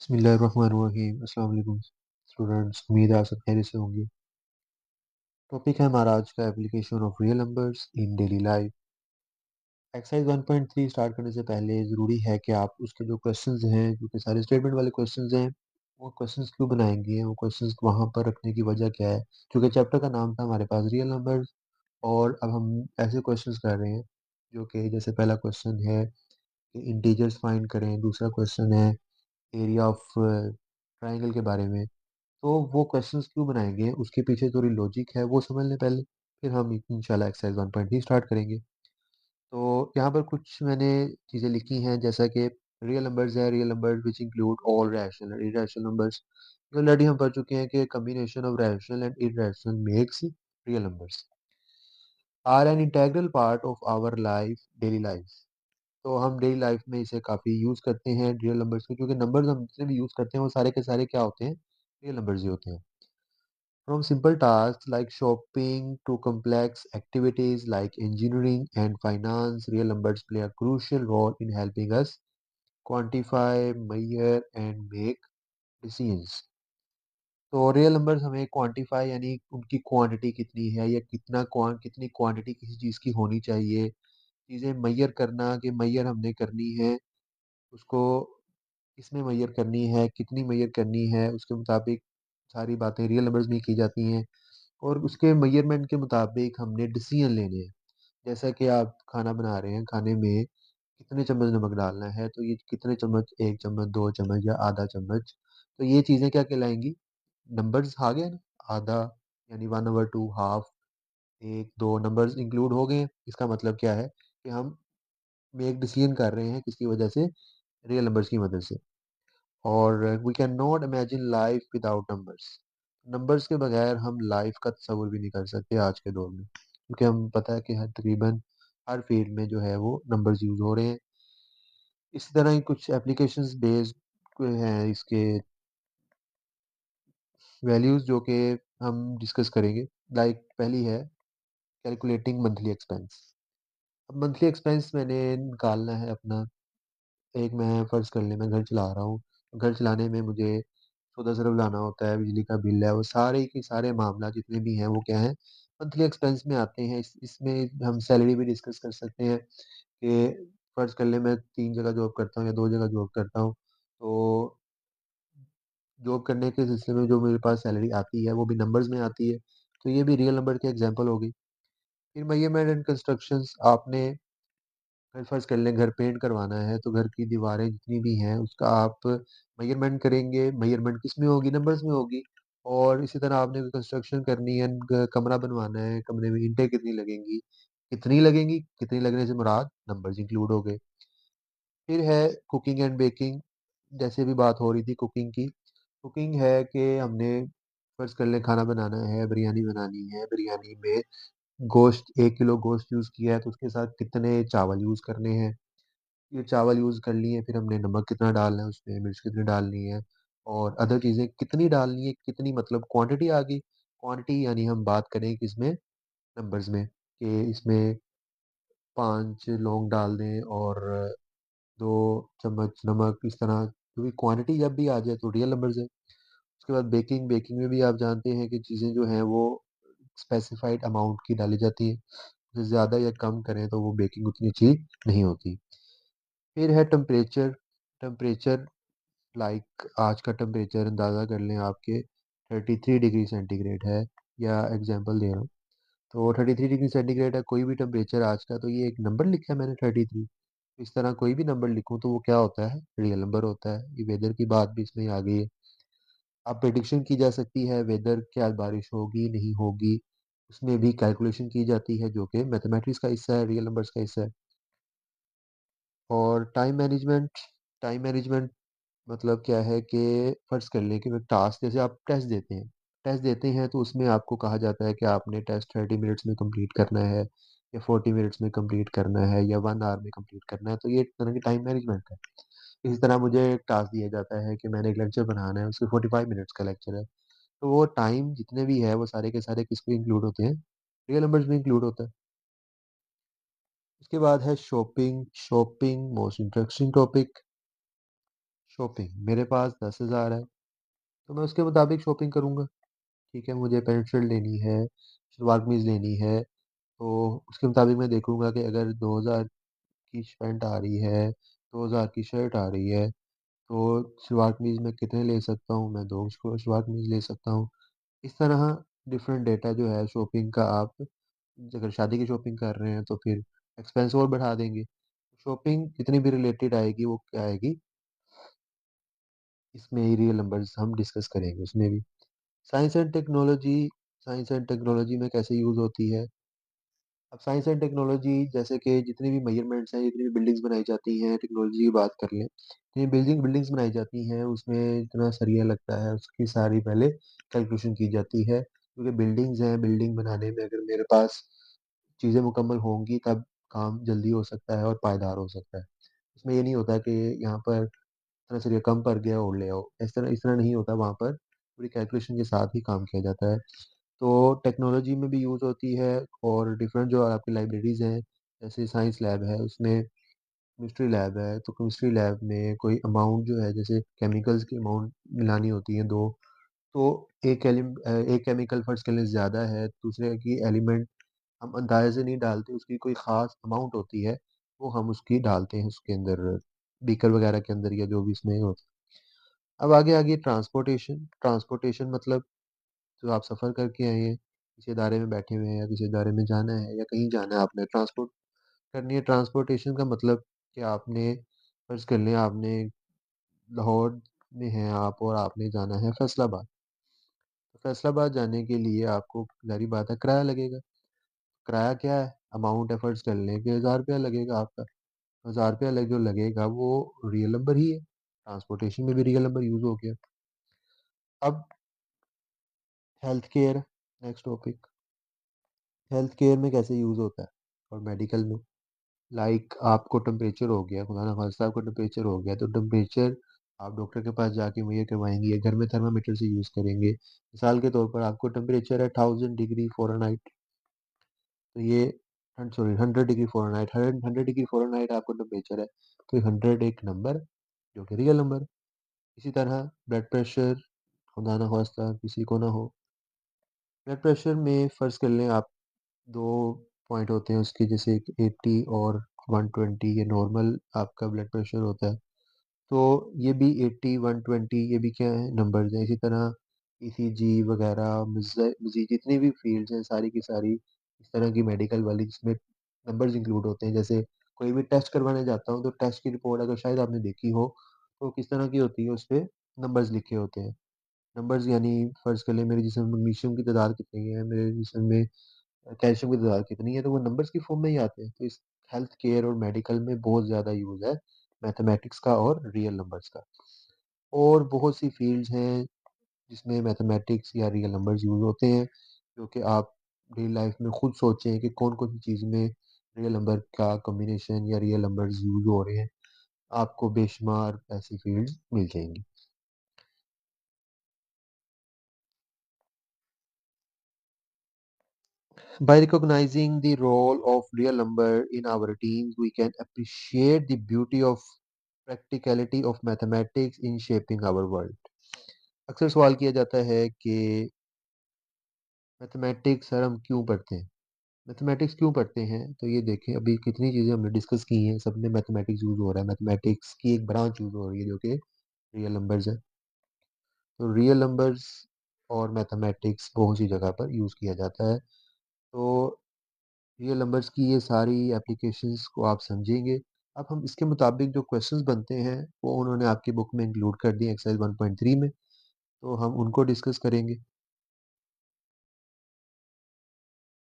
बिस्मिल्लाहिर्रहमानिर्रहीम। अस्सलाम वालेकुम स्टूडेंट्स, उम्मीद है आप सब खैरियत से होंगे। टॉपिक है हमारा आज का application of real numbers in daily life. Exercise 1.3 start करने से पहले ज़रूरी है कि आप उसके जो क्वेश्चंस हैं, जो कि सारे स्टेटमेंट वाले क्वेश्चंस हैं, वो क्वेश्चंस क्यों बनाएंगे, वो क्वेश्चंस वहाँ पर रखने की वजह क्या है। क्योंकि चैप्टर का नाम था हमारे पास रियल नंबर्स, और अब हम ऐसे क्वेश्चंस कर रहे हैं जो कि जैसे पहला क्वेश्चन है कि इंटीजर्स फाइंड करें, दूसरा क्वेश्चन है एरिया ऑफ ट्राइंगल के बारे में। तो वो क्वेश्चंस क्यों बनाएंगे, उसके पीछे थोड़ी लॉजिक है, वो समझ लें पहले, फिर हम इंशाल्लाह एक्सरसाइज 1.3 स्टार्ट करेंगे। तो यहाँ पर कुछ मैंने चीज़ें लिखी हैं, जैसा कि रियल नंबर्स है, real numbers which include all rational and irrational numbers. Already हम पढ़ चुके हैं कि combination of rational and irrational makes real numbers are an integral part of our life, daily life. तो हम डेली लाइफ में इसे काफ़ी यूज़ करते हैं रियल नंबर्स को, क्योंकि नंबर्स हम जितने भी यूज़ करते हैं वो सारे के सारे क्या होते हैं, रियल नंबर्स ही होते हैं। From simple tasks like shopping to complex activities like engineering and finance, real numbers play a crucial role in helping us quantify, measure, and make decisions. तो रियल नंबर्स हमें क्वांटिफाई यानी उनकी quantity कितनी है, या कितनी क्वांटिटी किसी चीज़ की होनी चाहिए, चीज़ें मैयर करना कि मैयर हमने करनी है उसको, किसमें मैयर करनी है, कितनी मैयर करनी है, उसके मुताबिक सारी बातें रियल नंबर्स में की जाती हैं। और उसके मेजरमेंट के मुताबिक हमने डिसीजन लेने हैं। जैसा कि आप खाना बना रहे हैं, खाने में कितने चम्मच नमक डालना है, तो ये कितने चम्मच, 1 चम्मच, 2 चम्मच या आधा चम्मच, तो ये चीज़ें क्या कहलाएँगी, नंबर्स आ गए ना, आधा यानी 1/2, हाफ, 1, 2 नंबर्स इंक्लूड हो गए हैं। इसका मतलब क्या है कि हम एक डिसीजन कर रहे हैं किसकी वजह से, रियल नंबर्स की मदद से। और we can not imagine life without numbers. Numbers के बगैर हम लाइफ का तस्वुर भी नहीं कर सकते आज के दौर में, क्योंकि हम पता है कि हर तकरीबन हर फील्ड में जो है वो नंबर्स यूज़ हो रहे हैं। इसी तरह ही कुछ एप्लीकेशंस बेस्ड हैं इसके वैल्यूज़, जो कि हम डिस्कस करेंगे। लाइक पहली है कैलकुलेटिंग मंथली एक्सपेंस। अब मंथली एक्सपेंस मैंने निकालना है अपना, एक मैं फ़र्ज़ कर लें मैं घर चला रहा हूँ, तो घर चलाने में मुझे सौदा सिर्फ लाना होता है, बिजली का बिल है, वो सारे के सारे मामला जितने भी हैं वो क्या हैं, मंथली एक्सपेंस में आते हैं। इसमें हम सैलरी भी डिस्कस कर सकते हैं कि फ़र्ज़ कर लें मैं 3 जगह जॉब करता हूँ या 2 जगह जॉब करता हूँ, तो जॉब करने के सिलसिले में जो मेरे पास सैलरी आती है, वो भी नंबर्स में आती है, तो ये भी रियल नंबर की एग्ज़ाम्पल हो गई। फिर मेजरमेंट एंड कंस्ट्रक्शंस, आपने फिर फ़र्ज़ कर लें घर पेंट करवाना है, तो घर की दीवारें जितनी भी हैं उसका आप मेज़रमेंट करेंगे, मेज़रमेंट किसमें होगी, नंबर्स में होगी। और इसी तरह आपने कोई कंस्ट्रक्शन करनी है, कमरा बनवाना है, कमरे में ईंटें कितनी लगेंगी, कितनी लगने से मुराद नंबर्स इंक्लूड हो गए। फिर है कुकिंग एंड बेकिंग, जैसे भी बात हो रही थी कुकिंग की। कुकिंग है कि हमने फ़र्ज़ कर लें खाना बनाना है, बिरयानी बनानी है, बिरयानी में गोश्त 1 किलो गोश्त यूज़ किया है, तो उसके साथ कितने चावल यूज़ करने हैं। ये चावल यूज़ कर लिए, फिर हमने नमक कितना डालना है उसमें, मिर्च कितनी डालनी है, और अदर चीज़ें कितनी डालनी है, कितनी मतलब क्वांटिटी आ गई। क्वांटिटी यानी हम बात करें किसमें, नंबर्स में, कि इसमें 5 लौंग डाल दें और 2 चम्मच नमक, इस तरह क्योंकि क्वांटिटी जब भी आ जाए तो रियल नंबर्स है। उसके बाद बेकिंग, बेकिंग में भी आप जानते हैं कि चीज़ें जो हैं वो स्पेसिफाइड अमाउंट की डाली जाती हैं। उससे ज़्यादा या कम करें तो वो बेकिंग उतनी अच्छी नहीं होती। फिर है टेम्परेचर। टेम्परेचर लाइक आज का टेम्परेचर अंदाज़ा कर लें आपके 33 डिग्री सेंटीग्रेड है, या एग्जांपल दे रहा हूँ, तो 33 डिग्री सेंटीग्रेड है कोई भी टेम्परेचर आज का, तो ये एक नंबर लिखा है मैंने 33। इस तरह कोई भी नंबर लिखूँ तो वो क्या होता है, रियल नंबर होता है। ये वेदर की बात भी इसमें आ गई है। अब प्रेडिक्शन की जा सकती है वेदर, क्या बारिश होगी नहीं होगी, उसमें भी कैलकुलेशन की जाती है, जो कि मैथमेटिक्स का हिस्सा है, रियल नंबर्स का हिस्सा है। और टाइम मैनेजमेंट मतलब क्या है कि फ़र्ज़ कर लें कि मैं टास्क, जैसे आप टेस्ट देते हैं तो उसमें आपको कहा जाता है कि आपने टेस्ट 30 मिनट्स में कंप्लीट करना है, या 40 मिनट्स में कंप्लीट करना है, या 1 आवर में कंप्लीट करना है, तो ये एक तरह की टाइम मैनेजमेंट है। इसी तरह मुझे एक टास्क दिया जाता है कि मैंने एक लेक्चर बनाना है, उसके 45 मिनट्स का लेक्चर है, तो वो टाइम जितने भी है वो सारे के सारे किसमें इंक्लूड होते हैं, रियल नंबर्स में इंक्लूड होता है। उसके बाद है shopping. Shopping most interesting topic. Shopping, मेरे पास 10,000 है तो मैं उसके मुताबिक शॉपिंग करूँगा। ठीक है, मुझे पैंट शर्ट लेनी है, सलवार कमीज़ लेनी है, तो उसके मुताबिक मैं देखूँगा कि अगर 2000 की पैंट आ रही है, 2000 की शर्ट आ रही है, तो सलवार कमीज़ मैं कितने ले सकता हूँ, मैं 2 सलवार कमीज़ ले सकता हूँ। इस तरह डिफरेंट डेटा जो है शॉपिंग का, आप अगर शादी की शॉपिंग कर रहे हैं तो फिर एक्सपेंस और बढ़ा देंगे। शॉपिंग जितनी भी रिलेटेड आएगी वो क्या आएगी, इसमें ही रियल नंबर्स हम डिस्कस करेंगे उसमें भी। Science and technology, science and technology में कैसे यूज़ होती है? अब साइंस एंड टेक्नोलॉजी जैसे कि जितनी भी मेजरमेंट्स हैं, जितनी भी बिल्डिंग्स बनाई जाती हैं, टेक्नोलॉजी की बात कर लें, जितनी बिल्डिंग्स बनाई जाती हैं, उसमें जितना सरिया लगता है, उसकी सारी पहले कैलकुलेशन की जाती है। क्योंकि बिल्डिंग्स हैं, बिल्डिंग बनाने में अगर मेरे पास चीज़ें मुकम्मल होंगी, तब काम जल्दी हो सकता है और पायदार हो सकता है। इसमें ये नहीं होता कि यहाँ पर इतना सरिया कम पड़ गया और ले आओ, इस तरह नहीं होता, वहाँ पर पूरी कैलकुलेशन के साथ ही काम किया जाता है। तो टेक्नोलॉजी में भी यूज़ होती है, और डिफरेंट जो आपकी लाइब्रेरीज़ हैं, जैसे साइंस लैब है, उसमें केमिस्ट्री लैब है, तो केमिस्ट्री लैब में कोई अमाउंट जो है, जैसे केमिकल्स की अमाउंट मिलानी होती है 2, तो एक केमिकल फर्स्ट के लिए ज़्यादा है, दूसरे की एलिमेंट हम अंदाज़े से नहीं डालते, उसकी कोई ख़ास अमाउंट होती है, वो हम उसकी डालते हैं उसके अंदर, बीकर वगैरह के अंदर, या जो भी इसमें होता है। अब आगे ट्रांसपोर्टेशन, ट्रांसपोर्टेशन मतलब जो आप सफ़र करके आए हैं, किसी इदारे में बैठे हुए हैं या किसी इदारे में जाना है या कहीं जाना है, आपने ट्रांसपोर्ट करनी है। ट्रांसपोर्टेशन का मतलब कि आपने फ़र्ज़ कर लें, आपने लाहौर में हैं आप और आपने जाना है फैसलाबाद। तो फैसलाबाद जाने के लिए आपको ज़ाहिर-सी बात है किराया लगेगा। किराया क्या है? अमाउंट है, फ़र्ज़ कर लें कि ₹1000 लगेगा आपका। ₹1000 जो लगेगा वो रियल नंबर ही है। ट्रांसपोर्टेशन में भी रियल नंबर यूज़ हो गया। अब health care, next topic. Health care में कैसे यूज़ होता है और मेडिकल में? लाइक आपको टेम्परेचर हो गया, खुदा ना खास्ता आपको टेम्परेचर हो गया, तो टेम्परेचर आप डॉक्टर के पास जाके मुहैया करवाएँगे या घर में थर्मामीटर से यूज़ करेंगे। मिसाल के तौर पर आपको टेम्परेचर है 1000 डिग्री फ़ारेनहाइट, तो ये 100 डिग्री फ़ारेनहाइट, 100 डिग्री फ़ारेनहाइट आपको टेम्परेचर है, तो 100 एक नंबर जो कि रियल नंबर है। इसी तरह ब्लड प्रेशर, खुदा ना खास्ता किसी को ना हो। ब्लड प्रेशर में फ़र्ज़ कर लें आप 2 पॉइंट होते हैं उसके, जैसे एक 80 और 120, ये नॉर्मल आपका ब्लड प्रेशर होता है। तो ये भी 80, 120 ये भी क्या है, नंबर्स हैं। इसी तरह ईसीजी वगैरह, मज़ीद जितनी भी फ़ील्ड्स हैं सारी की सारी इस तरह की मेडिकल वाली, जिसमें नंबर्स इंक्लूड होते हैं। जैसे कोई भी टेस्ट करवाने जाता हूँ तो टेस्ट की रिपोर्ट अगर शायद आपने देखी हो, तो किस तरह की होती है, उसपे नंबर्स लिखे होते हैं। नंबर्स यानी फ़र्ज़ कर लें मेरे जिस्म में मैग्नीशियम की तादाद कितनी है, मेरे जिस्म में कैल्शियम की तादाद कितनी है, तो वो नंबर्स की फ़ॉर्म में ही आते हैं। तो इस हेल्थ केयर और मेडिकल में बहुत ज़्यादा यूज़ है मैथमेटिक्स का और रियल नंबर्स का। और बहुत सी फ़ील्ड्स हैं जिसमें मैथमेटिक्स या रियल नंबर्स यूज़ होते हैं, जो कि आप डेली लाइफ़ में खुद सोचें कि कौन-कौन सी चीज़ में रियल नंबर का कॉम्बिनेशन या रियल नंबर्स यूज़ हो रहे हैं, आपको बेशुमार ऐसी फ़ील्ड्स मिल जाएँगी। By recognizing the role of real number in our routines, we can appreciate the beauty of practicality of mathematics in shaping our world. अक्सर सवाल किया जाता है कि मैथमेटिक्स सर हम क्यों पढ़ते हैं? मैथमेटिक्स क्यों पढ़ते हैं? तो ये देखें, अभी कितनी चीज़ें हमने डिस्कस की हैं, सब में मैथमेटिक्स यूज़ हो रहा है। मैथमेटिक्स की एक ब्रांच यूज़ हो रही है जो कि रियल नंबर्स है। तो रियल नंबर्स और मैथमेटिक्स बहुत सी जगह पर यूज़ किया जाता है। तो रियल नंबर्स की ये सारी एप्लीकेशंस को आप समझेंगे। अब हम इसके मुताबिक जो क्वेश्चंस बनते हैं, वो उन्होंने आपकी बुक में इंक्लूड कर दिए एक्सरसाइज 1.3 में, तो हम उनको डिस्कस करेंगे।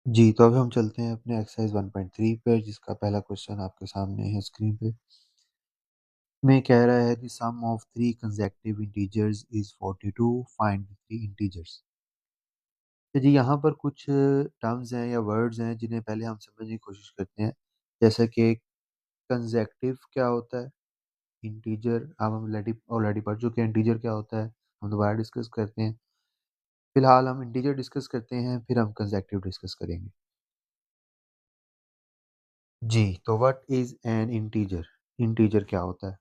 जी, तो अब हम चलते हैं अपने एक्सरसाइज 1.3 पे, जिसका पहला क्वेश्चन आपके सामने है स्क्रीन पे। में कह रहा है कि sum of 3 consecutive integers is 42, find the 3 integers. तो जी यहाँ पर कुछ टर्म्स हैं या वर्ड्स हैं जिन्हें पहले हम समझने की कोशिश करते हैं। जैसे कि कंसेक्युटिव क्या होता है? इंटीजर अब हम ऑलरेडी ऑलरेडी पढ़ चुके हैं, इंटीजर क्या होता है, हम दोबारा डिस्कस करते हैं। फिलहाल हम इंटीजर डिस्कस करते हैं, फिर हम कंसेक्युटिव डिस्कस करेंगे। जी, तो what is an integer? Integer क्या होता है?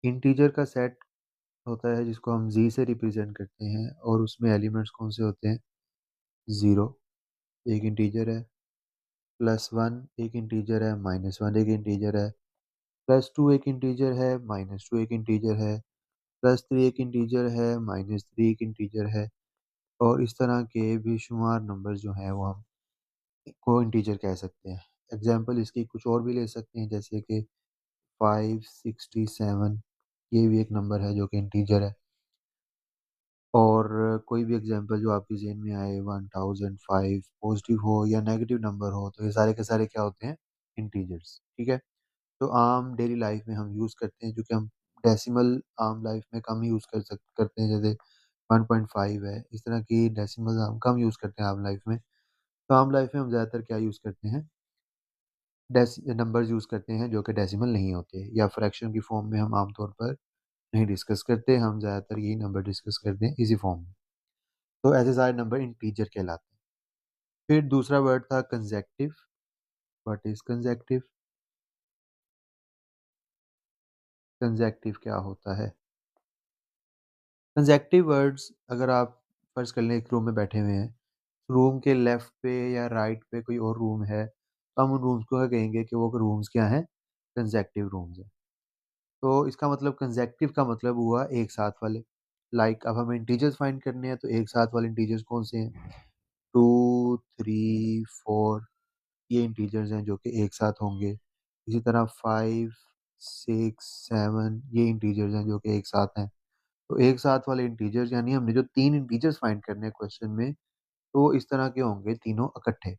इंटीजर का सेट होता है जिसको हम जी से रिप्रेजेंट करते हैं और उसमें एलिमेंट्स कौन से होते हैं? ज़ीरो एक इंटीजर है, +1 एक इंटीजर है, -1 एक इंटीजर है, +2 एक इंटीजर है, -2 एक इंटीजर है, +3 एक इंटीजर है, -3 एक इंटीजर है और इस तरह के बेशुमार नंबर जो हैं वो हम को इंटीजर कह सकते हैं। एग्ज़ाम्पल इसकी कुछ और भी ले सकते हैं जैसे कि 567 ये भी एक नंबर है जो कि इंटीजर है। और कोई भी एग्ज़ाम्पल जो आपके ज़हन में आए 1005 पॉज़िटिव हो या नेगेटिव नंबर हो, तो ये सारे के सारे क्या होते हैं? इंटीजर्स, ठीक है? तो आम डेली लाइफ़ में हम यूज़ करते हैं, जो कि हम डेसिमल आम लाइफ़ में कम यूज़ करते हैं, जैसे 1.5 है, इस तरह की डेसिमल हम कम यूज़ करते हैं आम लाइफ़ में। तो आम लाइफ़ में हम ज़्यादातर क्या यूज़ करते हैं? नंबर्स यूज़ करते हैं जो कि डेसिमल नहीं होते या फ्रैक्शन की फ़ॉर्म में हम आम तौर पर नहीं डिस्कस करते, हम ज़्यादातर यही नंबर डिस्कस करते हैं इसी फ़ॉर्म में। तो ऐसे सारे नंबर इंटीजर कहलाते हैं। फिर दूसरा वर्ड था consecutive. What is consecutive? Consecutive क्या होता है? कंसेक्टिव वर्ड्स अगर आप फ़र्ज़ कर लें एक रूम में बैठे हुए हैं, रूम के लेफ्ट पे या राइट पे कोई और रूम है, तो हम उन रूम्स को क्या कहेंगे कि वो रूम्स क्या हैं? कंसेक्टिव रूम्स हैं। तो इसका मतलब कंसेक्टिव का मतलब हुआ एक साथ वाले। लाइक अब हमें इंटीजर्स फाइंड करने हैं, तो एक साथ वाले इंटीजर्स कौन से हैं? 2, 3, 4 ये इंटीजर्स हैं जो कि एक साथ होंगे। इसी तरह 5, 6, 7 ये इंटीजर्स हैं जो कि एक साथ हैं। तो एक साथ वाले इंटीजर्स यानी हमने जो 3 इंटीजर्स फाइंड करने हैं क्वेश्चन में, तो इस तरह के होंगे तीनों इकट्ठे।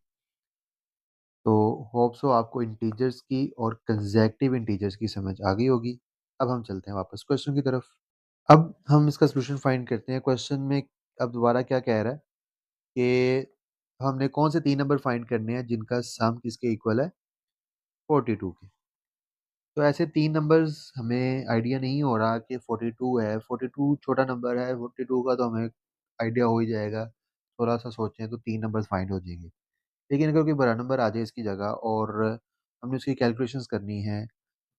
तो होप सो आपको इंटीजर्स की और कंसेक्टिव इंटीजर्स की समझ आ गई होगी। अब हम चलते हैं वापस क्वेश्चन की तरफ। अब हम इसका सॉल्यूशन फाइंड करते हैं। क्वेश्चन में अब दोबारा क्या कह रहा है कि हमने कौन से 3 नंबर फाइंड करने हैं जिनका सम किसके इक्वल है? 42 के। तो ऐसे 3 नंबर्स हमें आइडिया नहीं हो रहा कि 42 है, 42 छोटा नंबर है, 42 का तो हमें आइडिया हो ही जाएगा। थोड़ा-सा सोचें तो 3 नंबर्स फाइंड हो जाएँगे। लेकिन अगर कोई बड़ा नंबर आ जाए इसकी जगह और हमने उसकी कैलकुलेशंस करनी है,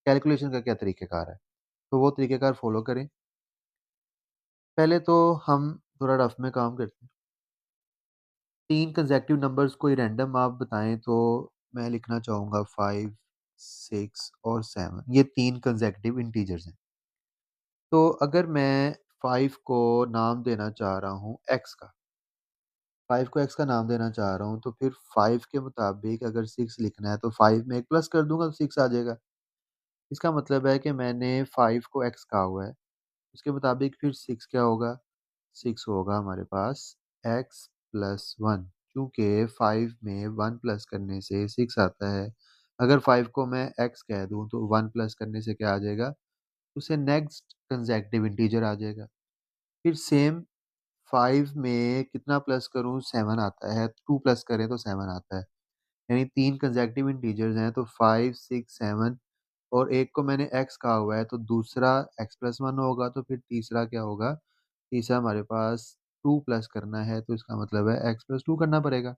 कैलकुलेशन का क्या तरीक़ेकार है? तो वो तरीक़ेकार फ़ॉलो करें। पहले तो हम थोड़ा रफ़ में काम करते हैं। 3 कंसेक्टिव नंबर्स कोई रैंडम आप बताएँ तो मैं लिखना चाहूँगा 5, 6 और 7 ये 3 कंसेक्टिव इंटीजर्स हैं। तो अगर मैं 5 को नाम देना चाह रहा हूँ x का, 5 को x का नाम देना चाह रहा हूँ तो फिर 5 के मुताबिक अगर 6 लिखना है तो 5 में एक प्लस कर दूँगा तो 6 आ जाएगा। इसका मतलब है कि मैंने 5 को x कहा हुआ है, उसके मुताबिक फिर 6 क्या होगा? 6 होगा हमारे पास x प्लस 1 चूँकि 5 में 1 प्लस करने से 6 आता है। अगर 5 को मैं x कह दूँ तो 1 प्लस करने से क्या आ जाएगा? उससे नेक्स्ट कंसेक्टिव इंटीजर आ जाएगा। फिर सेम 5 में कितना प्लस करूँ? 7 आता है, 2 प्लस करें तो 7 आता है। यानी 3 कंसेक्टिव इंटीजर्स हैं तो 5, 6, 7 और एक को मैंने x कहा हुआ है तो दूसरा x प्लस 1 होगा तो फिर तीसरा क्या होगा? तीसरा हमारे पास 2 प्लस करना है तो इसका मतलब है x प्लस 2 करना पड़ेगा।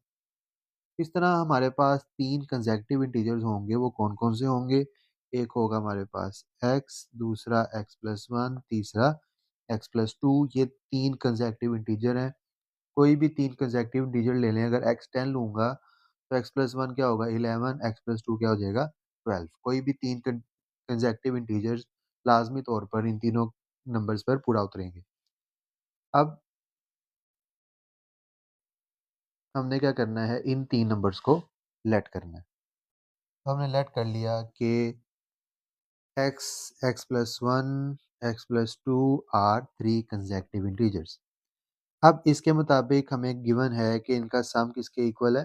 इस तरह हमारे पास 3 कंसेक्टिव इंटीजर्स होंगे, वो कौन-कौन से होंगे? एक होगा हमारे पास x, दूसरा x प्लस 1, तीसरा x प्लस 2 ये 3 कंसेक्टिव इंटीजर हैं। कोई भी 3 कंसेक्टिव इंटीजर ले लें, अगर x 10 लूँगा तो x प्लस 1 क्या होगा? 11 x प्लस 2 क्या हो जाएगा? 12 कोई भी 3 कंसेक्टिव इंटीजर्स लाज़मी तौर पर इन तीनों नंबर्स पर पूरा उतरेंगे। अब हमने क्या करना है, इन 3 नंबर्स को लेट करना है। तो हमने लेट कर लिया कि x, x plus 1, x plus 2 are 3 consecutive integers. अब इसके मुताबिक हमें गिवन है कि इनका सम किसके इक्वल है?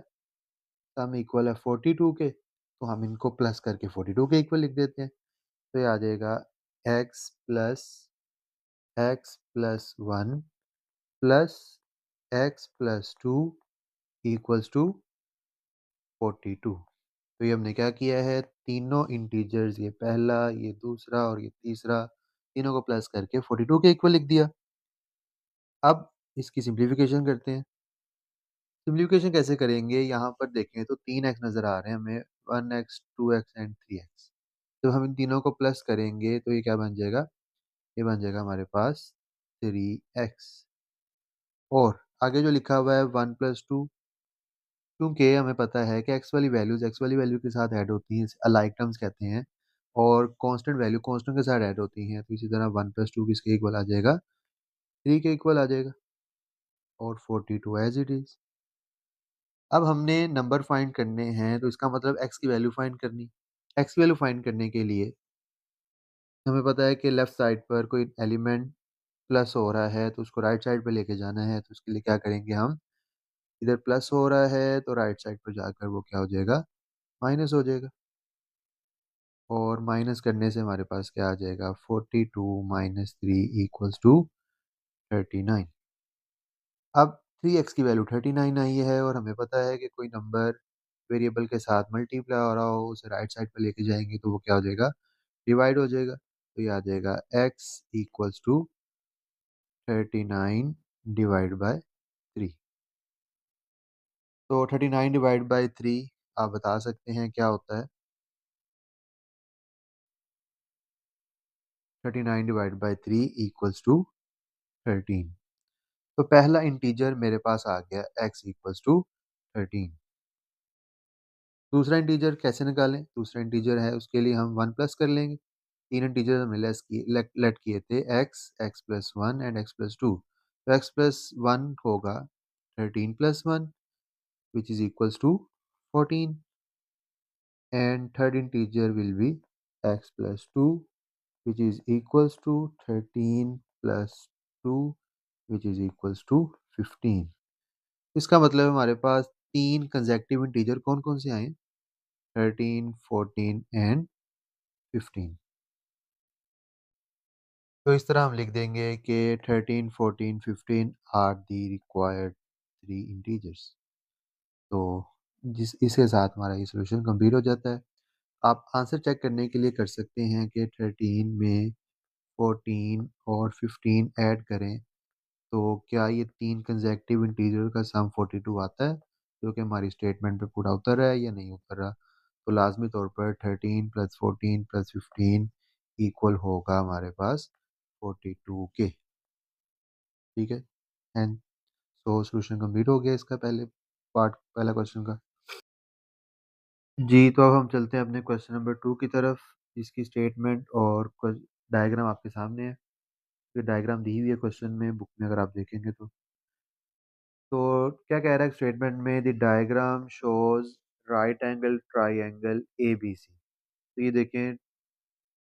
सम इक्वल है 42 के, तो हम इनको प्लस करके 42 के इक्वल लिख देते हैं। तो ये आ जाएगा x plus 1 plus x plus 2 equals to 42। तो ये हमने क्या किया है, तीनों इंटीजर्स ये पहला, ये दूसरा और ये तीसरा, तीनों को प्लस करके 42 के इक्वल लिख दिया। अब इसकी सिम्प्लीफिकेशन करते हैं। सिम्प्लीफिकेशन कैसे करेंगे, यहाँ पर देखें तो 3x नज़र आ रहे हैं हमें, 1x, 2x एंड 3x। जब हम इन तीनों को प्लस करेंगे तो ये क्या बन जाएगा ये बन जाएगा हमारे पास 3x। और आगे जो लिखा हुआ है 1+2, क्योंकि हमें पता है कि एक्स वाली वैल्यू के साथ ऐड होती हैं, अलाइक टर्म्स कहते हैं, और कांस्टेंट वैल्यू कांस्टेंट के साथ ऐड होती हैं, तो इसी तरह 1+2 किसके इक्वल आ जाएगा, 3 के इक्वल आ जाएगा, और 42 एज इट इज। अब हमने नंबर फाइंड करने हैं, तो इसका मतलब एक्स की वैल्यू फाइंड करनी। एक्स की वैल्यू फाइंड करने के लिए हमें पता है कि लेफ्ट साइड पर कोई एलिमेंट प्लस हो रहा है, तो उसको राइट साइड पे लेके जाना है, तो उसके लिए क्या करेंगे हम, इधर प्लस हो रहा है तो राइट साइड पर जाकर वो क्या हो जाएगा, माइनस हो जाएगा। और माइनस करने से हमारे पास क्या आ जाएगा, 42 - 3 = 39। अब 3x की वैल्यू 39 आई है, और हमें पता है कि कोई नंबर वेरिएबल के साथ मल्टीप्लाई हो रहा हो, उसे राइट साइड पर लेके जाएंगे तो वो क्या हो जाएगा, डिवाइड हो जाएगा। तो ये आ जाएगा x = 39 / 3। तो 39 / 3 आप बता सकते हैं क्या होता है, 39 / 3 = 13। तो पहला इंटीजर मेरे पास आ गया x = 13। दूसरा इंटीजर कैसे निकालें, दूसरा इंटीजर है उसके लिए हम 1 प्लस कर लेंगे। तीन इंटीजर हमने लेट किए थे, x+1 एंड x+2। तो x+1 होगा 13+1 which is equals to 14, and third integer will be x+2 which is equals to 13 plus 2 which is equals to 15। इसका मतलब हमारे पास तीन कंसेक्टिव इंटीजर कौन कौन से आए, 13, 14 एंड 15। तो इस तरह हम लिख देंगे कि 13, 14, 15 are the required three integers. तो जिस इसके साथ हमारा ये सोल्यूशन कंप्लीट हो जाता है। आप आंसर चेक करने के लिए कर सकते हैं कि 13 में 14 और 15 ऐड करें तो क्या ये तीन कंसेक्टिव इंटीजर का सम 42 आता है, जो कि हमारी स्टेटमेंट पे पूरा उतर रहा है या नहीं उतर रहा। तो लाजमी तौर पर 13 + 14 + 15 इक्वल होगा हमारे पास 42 के। ठीक है, एंड सो सोल्यूशन कंप्लीट हो गया इसका पहला क्वेश्चन का। जी, तो अब हम चलते हैं अपने क्वेश्चन नंबर 2 की तरफ, जिसकी स्टेटमेंट और डायग्राम आपके सामने है। ये डायग्राम दी हुई है क्वेश्चन में, बुक में अगर आप देखेंगे तो क्या कह रहा है स्टेटमेंट में, the diagram shows right angle triangle A B C. तो ये देखें,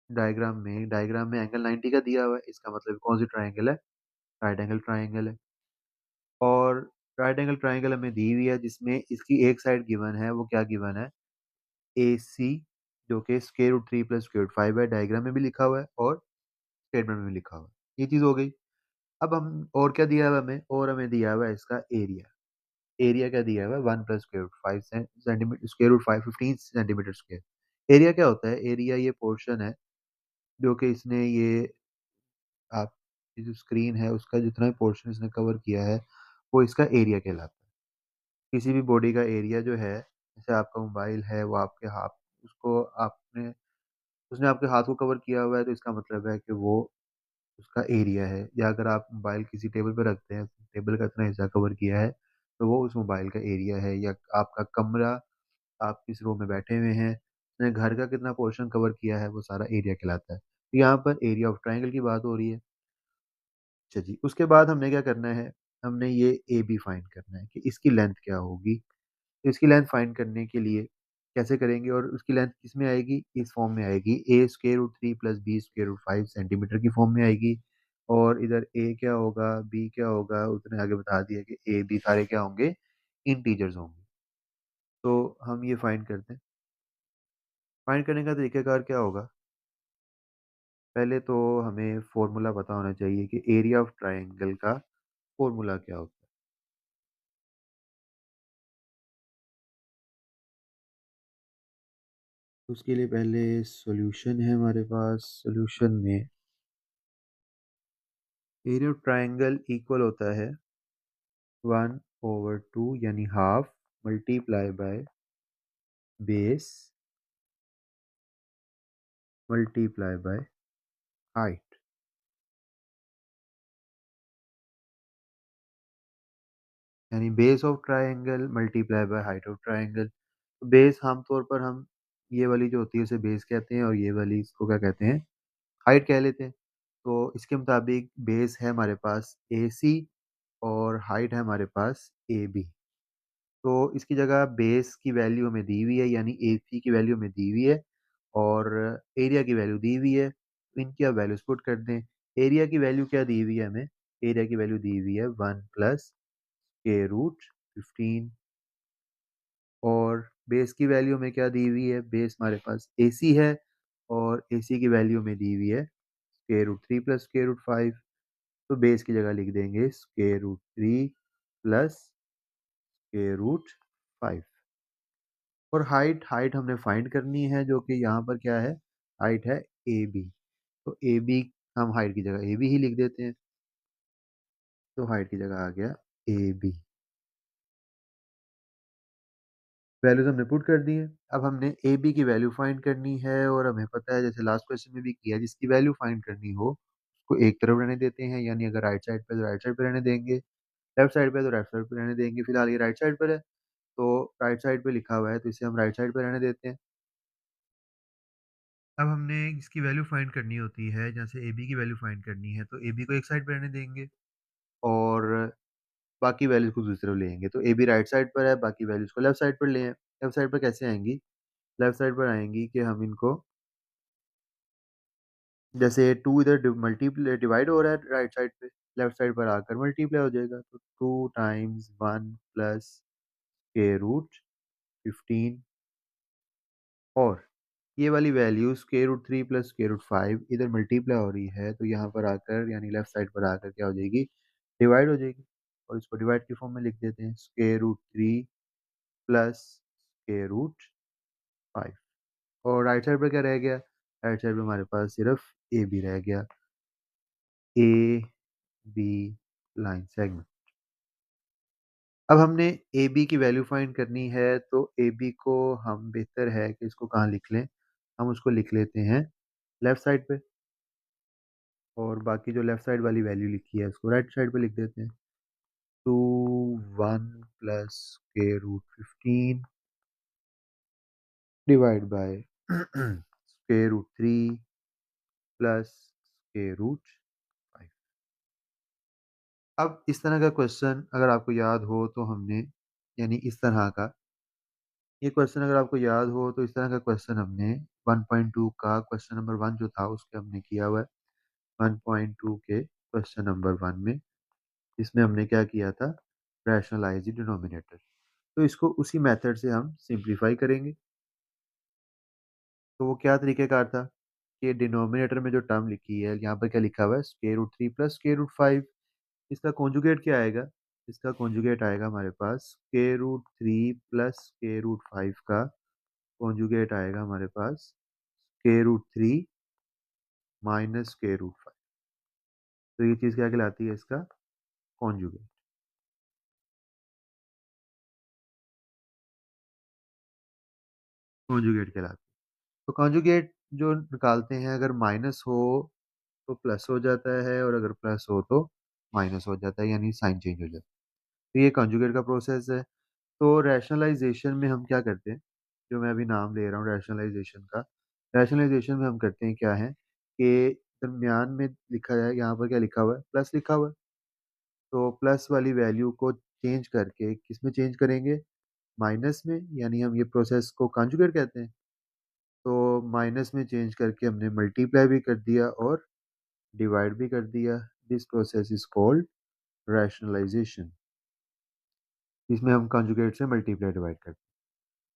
डायग्राम में एंगल 90 का दिया हुआ है, इसका मतलब कौन सी ट्राइंगल है, राइट एंगल ट्राइंगल है। और राइट एंगल ट्राइंगल हमें दी हुई है, जिसमें इसकी एक साइड गिवन है, वो क्या गिवन है, ए सी, जो कि √3 + √5 है, डायग्राम में भी लिखा हुआ है और स्टेटमेंट में भी लिखा हुआ है। ये चीज़ हो गई। अब हम और क्या दिया हुआ है हमें, और हमें दिया हुआ है इसका एरिया। एरिया क्या दिया हुआ है, 1 + √5 सेंटीमीटर, √5 15 सेंटीमीटर स्क्वायर। एरिया क्या होता है, एरिया ये पोर्शन है जो कि इसने ये आप ये जो स्क्रीन है उसका जितना भी पोर्शन इसने कवर किया है, वो इसका एरिया कहलाता है। किसी भी बॉडी का एरिया जो है, जैसे आपका मोबाइल है, वो आपके हाथ, उसको आपने उसने आपके हाथ को कवर किया हुआ है, तो इसका मतलब है कि वो उसका एरिया है। या अगर आप मोबाइल किसी टेबल पे रखते हैं, टेबल का इतना हिस्सा कवर किया है, तो वो उस मोबाइल का एरिया है। या आपका कमरा, आप किस रूम में बैठे हुए हैं, उसने घर का कितना पोर्शन कवर किया है, वो सारा एरिया कहलाता है। तो यहाँ पर एरिया ऑफ ट्राइंगल की बात हो रही है। अच्छा जी, उसके बाद हमने क्या करना है, हमने ये ए बी फाइंड करना है कि इसकी लेंथ क्या होगी। तो इसकी लेंथ फाइंड करने के लिए कैसे करेंगे, और उसकी लेंथ किस में आएगी, इस फॉर्म में आएगी, a√3 + b√5 सेंटीमीटर की फॉर्म में आएगी। और इधर ए क्या होगा, बी क्या होगा, उसने आगे बता दिया कि ए बी सारे क्या होंगे, इंटीजर्स होंगे। तो हम ये फाइंड करते हैं। फाइंड करने का तरीकाकार क्या होगा, पहले तो हमें फॉर्मूला पता होना चाहिए कि एरिया ऑफ ट्राइंगल का फॉर्मूला क्या होता है। उसके लिए पहले सॉल्यूशन है हमारे पास, सॉल्यूशन में एरिया ऑफ ट्राइंगल इक्वल होता है 1/2 यानी half multiply by base multiply by height. यानी base of triangle multiply by height of triangle. तो बेस आमतौर पर हम ये वाली जो होती है उसे बेस कहते हैं और ये वाली इसको क्या कहते हैं, हाइट कह लेते हैं। तो इसके मुताबिक बेस है हमारे पास ए सी और हाइट है हमारे पास ए बी। तो इसकी जगह बेस की वैल्यू हमें दी हुई है, यानी ए सी की वैल्यू हमें दी हुई है और एरिया की वैल्यू दी हुई है। तो इनकी आप वैल्यूज पुट कर दें। एरिया की वैल्यू क्या दी हुई है हमें, एरिया की वैल्यू दी हुई है 1 प्लस के रूट 15 और बेस की वैल्यू में क्या दी हुई है, बेस हमारे पास ए सी है और ए सी की वैल्यू में दी हुई है square root 3 plus square root 5। तो बेस की जगह लिख देंगे square root 3 plus square root 5। और हाइट हाइट हमने फाइंड करनी है जो कि यहाँ पर क्या है, हाइट है ए बी। तो ए बी हम हाइट की जगह ए बी ही लिख देते हैं। तो हाइट की जगह आ गया ए बी। वैल्यूज हमने पुट कर दी है। अब हमने ए बी की वैल्यू फाइंड करनी है और हमें पता है जैसे लास्ट क्वेश्चन में भी किया, जिसकी वैल्यू फाइंड करनी हो उसको एक तरफ रहने देते हैं, यानी अगर राइट साइड पे तो राइट साइड पे रहने देंगे, लेफ्ट साइड पे तो लेफ्ट साइड पे रहने देंगे। फिलहाल ये राइट साइड पर है तो राइट साइड पे लिखा हुआ है तो इसे हम राइट साइड पे रहने देते हैं। अब हमने इसकी वैल्यू फाइंड करनी होती है, जैसे ए बी की वैल्यू फाइंड करनी है तो ए बी को एक साइड पे रहने देंगे और बाकी वैल्यूज को दूसरी तरफ ले आएंगे। तो ए बी राइट साइड पर है, बाकी वैल्यूज को लेफ्ट साइड पर ले आए। लेफ्ट साइड पर कैसे आएंगी, लेफ्ट साइड पर आएंगी कि हम इनको जैसे 2 इधर मल्टीप्लाई डिवाइड हो रहा है राइट साइड पे, लेफ्ट साइड पर आकर मल्टीप्लाई हो जाएगा। तो 2 टाइम्स 1 प्लस स्क्वायर रूट 15 और ये वाली value square root 3 plus square root 5 इधर मल्टीप्लाई हो रही है तो यहाँ पर आकर यानी लेफ्ट साइड पर आकर क्या हो जाएगी, डिवाइड हो जाएगी। और इसको डिवाइड की फॉर्म में लिख देते हैं square root 3 plus square root 5। और राइट साइड पर क्या रह गया, राइट साइड पे हमारे पास सिर्फ ए बी रह गया, ए बी लाइन सेगमेंट। अब हमने ए बी की वैल्यू फाइंड करनी है तो ए बी को हम बेहतर है कि इसको कहाँ लिख लें, हम उसको लिख लेते हैं लेफ्ट साइड पे और बाकी जो लेफ्ट साइड वाली वैल्यू लिखी है उसको राइट साइड पे लिख देते हैं। Two 1 plus square root 15 divide by square root 3 plus square root 5। अब इस तरह का क्वेश्चन अगर आपको याद हो तो हमने यानी इस तरह का ये क्वेश्चन अगर आपको याद हो तो इस तरह का क्वेश्चन हमने 1.2 का क्वेश्चन नंबर 1 जो था उसके हमने किया हुआ है। 1.2 के क्वेश्चन नंबर 1 में इसमें हमने क्या किया था, रैशनलाइज द डिनोमिनेटर। तो इसको उसी मेथड से हम सिंप्लीफाई करेंगे। तो वो क्या तरीक़ेकार था कि डिनोमिनेटर में जो टर्म लिखी है यहाँ पर क्या लिखा हुआ है square root 3 plus square root 5, इसका कॉन्जुगेट क्या आएगा, इसका कॉन्जुगेट आएगा हमारे पास square root 3 plus square root 5 का कॉन्जुगेट आएगा हमारे पास square root 3 minus square root 5। तो ये चीज़ क्या कहलाती है, इसका कॉन्जुगेट। कॉन्जुगेट कहलाती है। तो कॉन्जुगेट जो निकालते हैं अगर माइनस हो तो प्लस हो जाता है और अगर प्लस हो तो माइनस हो जाता है, यानी साइन चेंज हो जाता है। तो ये कॉन्जुगेट का प्रोसेस है। तो रैशनलाइजेशन में हम क्या करते हैं, जो मैं अभी नाम ले रहा हूँ रैशनलाइजेशन का, रैशनलाइजेशन में हम करते हैं क्या है कि दरमियान में लिखा है, यहाँ पर क्या लिखा हुआ है, प्लस लिखा हुआ है। तो प्लस वाली वैल्यू को चेंज करके किस में चेंज करेंगे, माइनस में, यानी हम ये प्रोसेस को कॉन्जुगेट कहते हैं। तो माइनस में चेंज करके हमने मल्टीप्लाई भी कर दिया और डिवाइड भी कर दिया। This process is called rationalization. इसमें हम कॉन्जुगेट से मल्टीप्लाई डिवाइड करते हैं।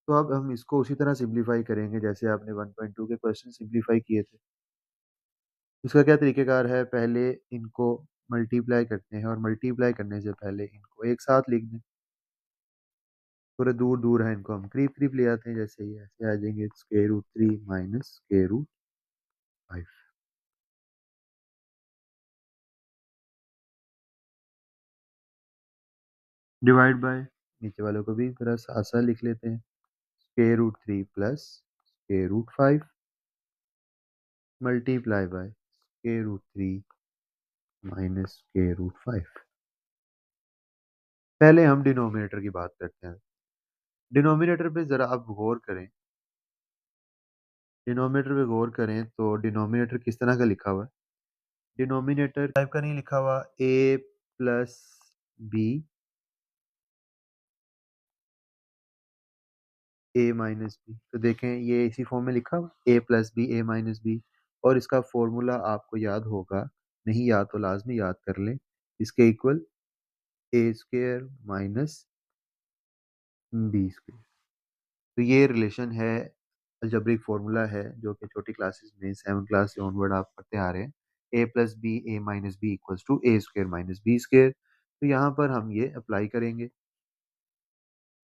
तो अब हम इसको उसी तरह सिंप्लीफाई करेंगे जैसे आपने 1.2 के क्वेश्चन सिंप्लीफाई किए थे। इसका क्या तरीकेकार है, पहले इनको मल्टीप्लाई करते हैं और मल्टीप्लाई करने से पहले इनको एक साथ लिख दें। थोड़े दूर दूर है इनको हम करीब करीब ले आते हैं, जैसे ये ऐसे आ जाएंगे square root 3 minus square root 5 divide by, नीचे वालों को भी थोड़ा सा आसान लिख लेते हैं, square root 3 plus square root 5 multiply by square root 3 minus square root 5। पहले हम डिनोमिनेटर की बात करते हैं। डिनोमिनेटर पे ज़रा आप गौर करें। डिनोमिनेटर पे गौर करें तो डिनोमिनेटर किस तरह का लिखा हुआ है। डिनोमिनेटर टाइप का नहीं लिखा हुआ ए plus B A minus B. तो देखें ये इसी फॉर्म में लिखा हुआ ए plus B A minus B. और इसका फॉर्मूला आपको याद होगा, नहीं याद तो लाजमी याद कर लें। इसके इक्वल ए स्क्वेयर माइनस बी स्क्वेयर। तो ये रिलेशन है, अलजेब्रिक फार्मूला है जो कि छोटी क्लासेस में 7 क्लास से ऑनवर्ड आप पढ़ते आ रहे हैं। A plus B A minus B equals to A square minus B square. तो यहाँ पर हम ये अप्लाई करेंगे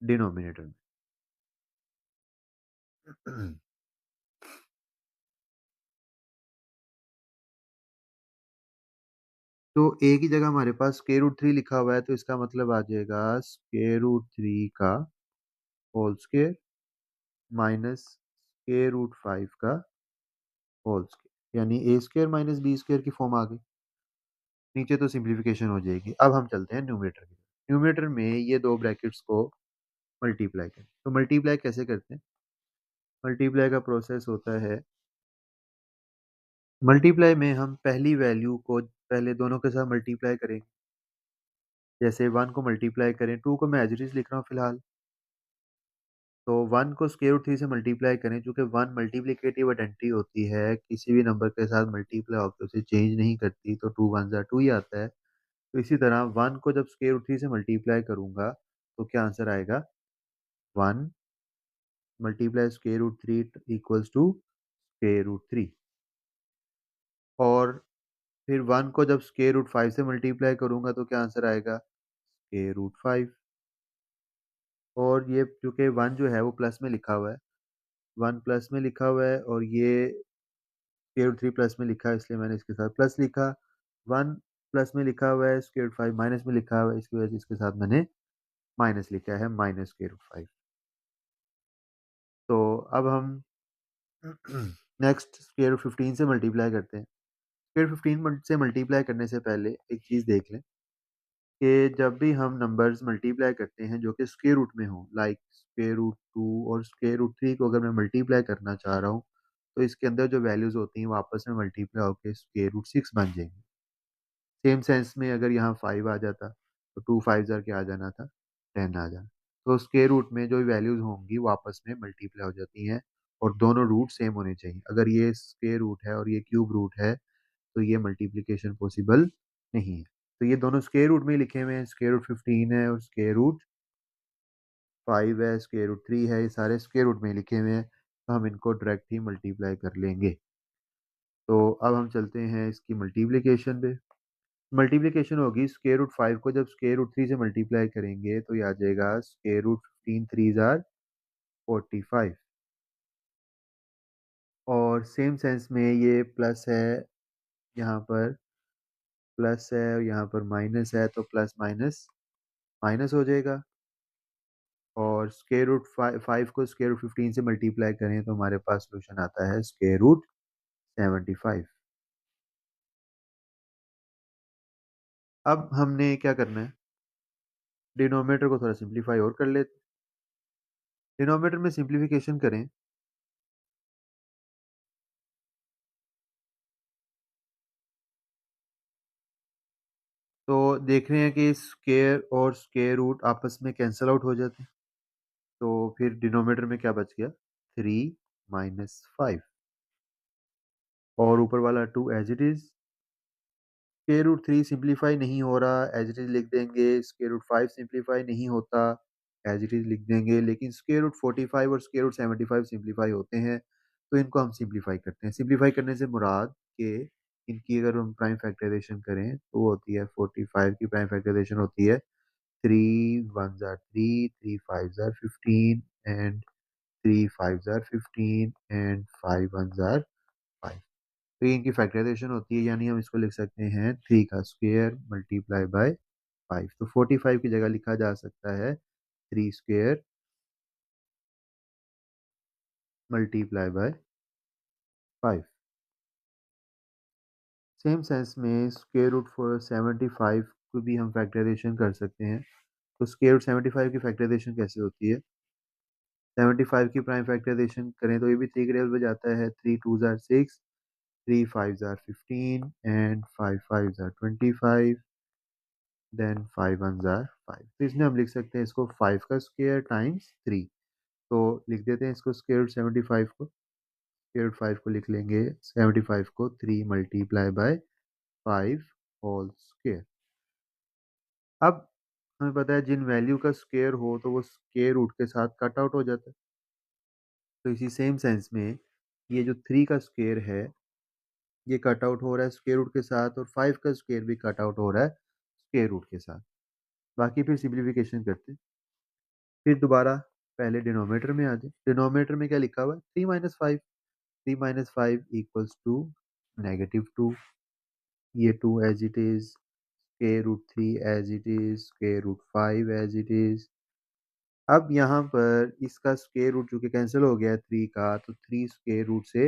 डिनोमिनेटर में। तो ए की जगह हमारे पास स्क्वायर रूट 3 लिखा हुआ है, तो इसका मतलब आ जाएगा स्क्वायर रूट 3 का whole square minus square root 5 का होल स्क्वायर, यानी A square minus B square की फॉर्म आ गई। नीचे तो सिंप्लीफिकेशन हो जाएगी। अब हम चलते हैं न्यूमरेटर की तरफ। न्यूमरेटर में ये दो ब्रैकेट्स को मल्टीप्लाई करें। तो मल्टीप्लाई कैसे करते हैं। मल्टीप्लाई का प्रोसेस होता है, मल्टीप्लाई में हम पहली वैल्यू को पहले दोनों के साथ मल्टीप्लाई करेंगे। जैसे 1 को मल्टीप्लाई करें, 2 को मैं एज इट इज लिख रहा हूँ फिलहाल। तो 1 को स्क्वायर रूट 3 से मल्टीप्लाई करें, चूंकि 1 मल्टीप्लिकेटिव आइडेंटिटी होती है, किसी भी नंबर के साथ मल्टीप्लाई होकर उसे चेंज नहीं करती, तो 2 1 जा 2 ही आता है। तो इसी तरह 1 को जब स्क्वायर रूट 3 से मल्टीप्लाई करूंगा तो क्या आंसर आएगा, 1 multiply square root 3 equals to square root 3। और फिर 1 को जब स्क्वायर रूट 5 से मल्टीप्लाई करूंगा तो क्या आंसर आएगा, स्क्वायर रूट 5। और ये चूंकि 1 जो है वो प्लस में लिखा हुआ है, 1 प्लस में लिखा हुआ है, और ये स्क्वायर रूट 3 प्लस में लिखा है, इसलिए मैंने इसके साथ प्लस लिखा। 1 प्लस में लिखा हुआ है, स्क्वायर रूट 5 माइनस में लिखा हुआ है, इसकी वजह से इसके साथ मैंने माइनस लिखा है, माइनस स्क्वायर रूट 5। तो अब हम नेक्स्ट स्क्वायर रूट 15 से मल्टीप्लाई करते हैं। स्क्वायर 15 से मल्टीप्लाई करने से पहले एक चीज़ देख लें कि जब भी हम नंबर्स मल्टीप्लाई करते हैं जो कि स्क्वायर रूट में हो, लाइक स्क्वायर रूट 2 और स्क्वायर रूट 3 को अगर मैं मल्टीप्लाई करना चाह रहा हूँ, तो इसके अंदर जो वैल्यूज होती हैं वो आपस में मल्टीप्लाई होकर स्क्वायर रूट 6 बन जाएंगी। सेम सेंस में अगर यहाँ 5 आ जाता तो 2 5 जार क्या आ जाना था, 10 आ जाना। तो स्क्वायर रूट में जो वैल्यूज होंगी वो आपस में मल्टीप्लाई हो जाती हैं, और दोनों रूट सेम होने चाहिए। अगर ये स्क्वायर रूट है और ये क्यूब रूट है तो ये मल्टीप्लिकेशन पॉसिबल नहीं है। तो ये दोनों स्क्वायर रूट में ही लिखे हुए हैं, स्क्वायर रूट 15 है और स्क्वायर रूट 5 है, स्क्वायर रूट 3 है, ये सारे स्क्वायर रूट में ही लिखे हुए हैं, तो हम इनको डायरेक्ट ही मल्टीप्लाई कर लेंगे। तो अब हम चलते हैं इसकी मल्टीप्लिकेशन पे। मल्टीप्लिकेशन होगी, स्क्वायर रूट 5 को जब स्क्वायर रूट 3 से मल्टीप्लाई करेंगे तो ये आ जाएगा स्क्वायर रूट 15 3 जार 45। और सेम सेंस में ये प्लस है, यहाँ पर प्लस है और यहाँ पर माइनस है, तो प्लस माइनस माइनस हो जाएगा। और स्क्वायर रूट 5 को स्क्वायर रूट 15 से मल्टीप्लाई करें तो हमारे पास सोल्यूशन आता है स्क्वायर रूट 75। अब हमने क्या करना है, डिनोमिनेटर को थोड़ा सिंप्लीफाई और कर लेते। डिनोमिनेटर में सिंप्लीफिकेशन करें तो देख रहे हैं कि स्क्वायर और स्क्वायर रूट आपस में कैंसल आउट हो जाते हैं। तो फिर डिनोमिनेटर में क्या बच गया, 3 - 5। और ऊपर वाला 2 as it is. Square root 3 simplify नहीं हो रहा, एज इट इज लिख देंगे। स्क्वायर रूट 5 सिंप्लीफाई नहीं होता, एज इट इज लिख देंगे। लेकिन स्क्वायर रूट 45 और स्क्वायर रूट 75 सिंप्लीफाई होते हैं, तो इनको हम सिंप्लीफाई करते हैं। सिंप्लीफाई करने से मुराद के इनकी अगर हम प्राइम फैक्टराइजेशन करें तो वो होती है 45 की प्राइम फैक्टराइजेशन होती है 3 1 जार 3 3 5 जार 15 एंड 3 5 जार 15 एंड 5 1 जार 5। तो ये इनकी फैक्टराइजेशन होती है, यानी हम इसको लिख सकते हैं 3 का स्क्वायर मल्टीप्लाई बाय 5। तो 45 की जगह लिखा जा सकता है 3 square multiply by 5। Same sense में स्क्वायर रूट फॉर 75 को भी हम फैक्टराइजेशन कर सकते हैं। तो स्क्वायर रूट 75 की फैक्टराइजेशन कैसे होती है? 75 की प्राइम फैक्टराइजेशन करें तो ये भी 3 के टेबल पे जाता है। 3 2 जार 6, 3 5 जार 15 एंड 5 5 जार 25, देन 5 1 जार 5। तो इसमें हम लिख सकते हैं इसको 5 का स्क्वायर टाइम्स 3। तो लिख देते हैं इसको स्क्वायर रूट 75 को, स्क्वायर रूट 5 को लिख लेंगे 75 को 3 मल्टीप्लाई बाय 5 होल स्क्वायर। अब हमें पता है जिन वैल्यू का स्क्वायर हो तो वो स्क्वायर रूट के साथ कट आउट हो जाता है। तो इसी सेम सेंस में ये जो 3 का स्क्वायर है ये कट आउट हो रहा है स्क्वायर रूट के साथ, और 5 का स्क्वायर भी कट आउट हो रहा है स्क्वायर रूट के साथ। बाकी फिर सिंप्लीफिकेशन करते हैं। फिर दोबारा पहले डिनोमिनेटर में आ जाए। डिनोमिनेटर में क्या लिखा हुआ है? 3 माइनस 5। 3 minus 5 equals to -2। ये 2 as it is, square root 3 as it is, square root 5 as it is. अब यहाँ पर इसका स्क्वायर रूट चूंकि कैंसिल हो गया है 3 का, तो 3 स्क्वायर रूट से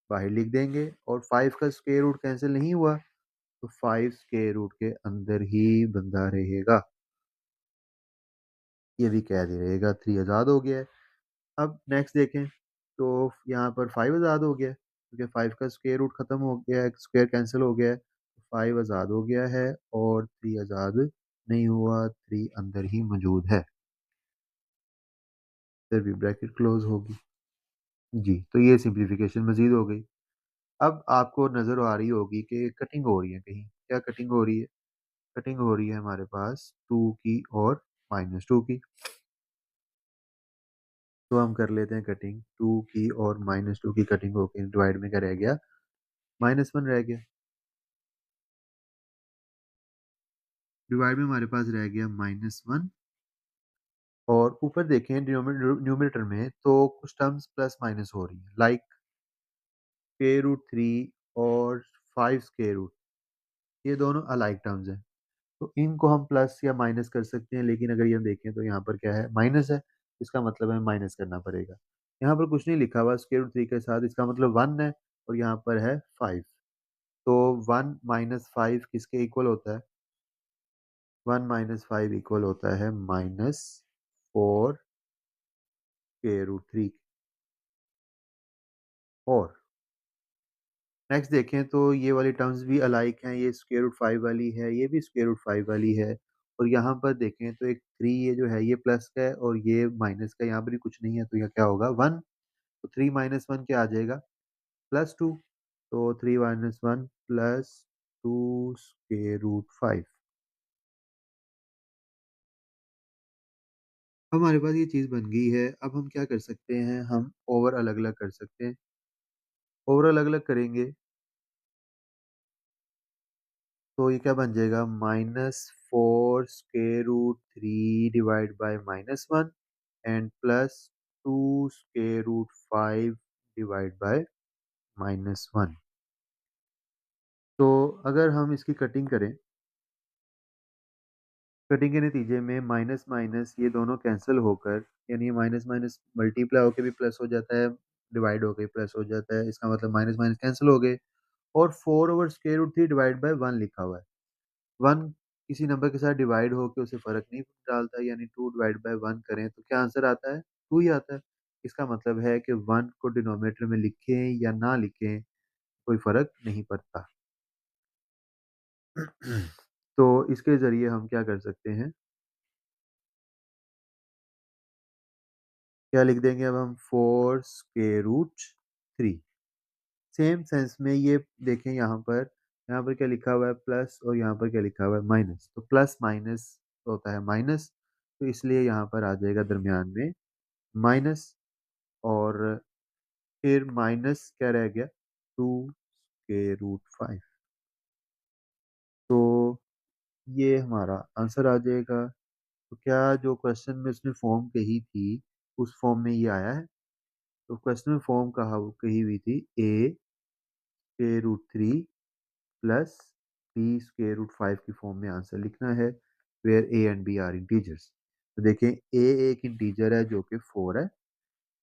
बाहर लिख देंगे, और 5 का स्क्वायर रूट कैंसिल नहीं हुआ तो 5 स्क्वायर रूट के अंदर ही बंधा रहेगा। ये भी कैद ही रहेगा। 3 आज़ाद हो गया है। अब नेक्स्ट देखें तो यहाँ पर 5 आज़ाद हो गया है, क्योंकि 5 का स्क्वायर रूट खत्म हो गया है, स्क्वायर कैंसिल हो गया है, 5 आज़ाद हो गया है और 3 आज़ाद नहीं हुआ, 3 अंदर ही मौजूद है। फिर भी ब्रैकेट क्लोज होगी जी। तो ये सिंप्लीफिकेशन मजीद हो गई। अब आपको नज़र आ रही होगी कि कटिंग हो रही है कहीं। क्या कटिंग हो रही है? कटिंग हो रही है हमारे पास 2 की और -2 की। तो हम कर लेते हैं कटिंग। 2 की और -2 की कटिंग होके डिवाइड में क्या रह गया? -1 रह गया। डिवाइड में हमारे पास रह गया -1। और ऊपर देखें न्यूमरेटर में तो कुछ टर्म्स प्लस माइनस हो रही है, लाइक स्क्वायर रूट 3 और 5 स्क्वायर रूट, ये दोनों अलाइक टर्म्स हैं। तो इनको हम प्लस या माइनस कर सकते हैं, लेकिन अगर ये हम देखें तो यहाँ पर क्या है? माइनस है। इसका मतलब हमें माइनस करना पड़ेगा। यहाँ पर कुछ नहीं लिखा हुआ स्क्वायर रूट 3 के साथ, इसका मतलब 1 है, और यहाँ पर है 5। तो 1 माइनस 5 किसके इक्वल होता है? 1 माइनस 5 इक्वल होता है -4 स्क्वायर रूट 3। और नेक्स्ट देखें तो ये वाली टर्म्स भी अलाइक हैं। ये स्क्वायर रूट 5 वाली है, ये भी स्क्वायर रूट 5 वाली है। और यहाँ पर देखें तो एक 3 ये जो है ये प्लस का है और ये माइनस का, यहाँ पर भी कुछ नहीं है, तो यह क्या होगा? 1। तो 3 माइनस 1 क्या आ जाएगा? +2। तो 3 माइनस 1 +2 स्क्वायर रूट 5। हमारे पास ये चीज़ बन गई है। अब हम क्या कर सकते हैं? हम ओवर अलग अलग कर सकते हैं। ओवर अलग अलग करेंगे तो ये क्या बन जाएगा? -4 square root 3 divide by -1 and +2 square root 5 divide by -1। तो अगर हम इसकी कटिंग करें, कटिंग के नतीजे में माइनस माइनस ये दोनों कैंसिल होकर, यानी माइनस माइनस मल्टीप्लाई होकर भी प्लस हो जाता है, डिवाइड होकर प्लस हो जाता है। इसका मतलब माइनस माइनस कैंसिल हो गए, और 4 over square root 3 divide by 1 लिखा हुआ है। 1 किसी नंबर के साथ डिवाइड होकर उसे फ़र्क नहीं डालता, यानी 2 डिवाइड बाय 1 करें तो क्या आंसर आता है? 2 ही आता है। इसका मतलब है कि 1 को डिनोमिनेटर में लिखें या ना लिखें, कोई फ़र्क नहीं पड़ता। तो इसके ज़रिए हम क्या कर सकते हैं? क्या लिख देंगे अब हम? 4 स्क्वायर रूट 3। सेम सेंस में ये देखें यहाँ पर क्या लिखा हुआ है? प्लस, और यहाँ पर क्या लिखा हुआ है? माइनस। तो प्लस माइनस होता है माइनस, तो इसलिए यहाँ पर आ जाएगा दरमियान में माइनस। और फिर माइनस क्या रह गया? 2 स्क्वायर रूट 5। तो ये हमारा आंसर आ जाएगा। तो क्या जो क्वेश्चन में उसने फॉर्म कही थी उस फॉर्म में ये आया है? तो क्वेश्चन में फॉर्म कही हुई थी a square root 3 plus b square root 5 की फॉर्म में आंसर लिखना है, where a and b are integers. तो देखें a एक इंटीजर है जो कि 4 है,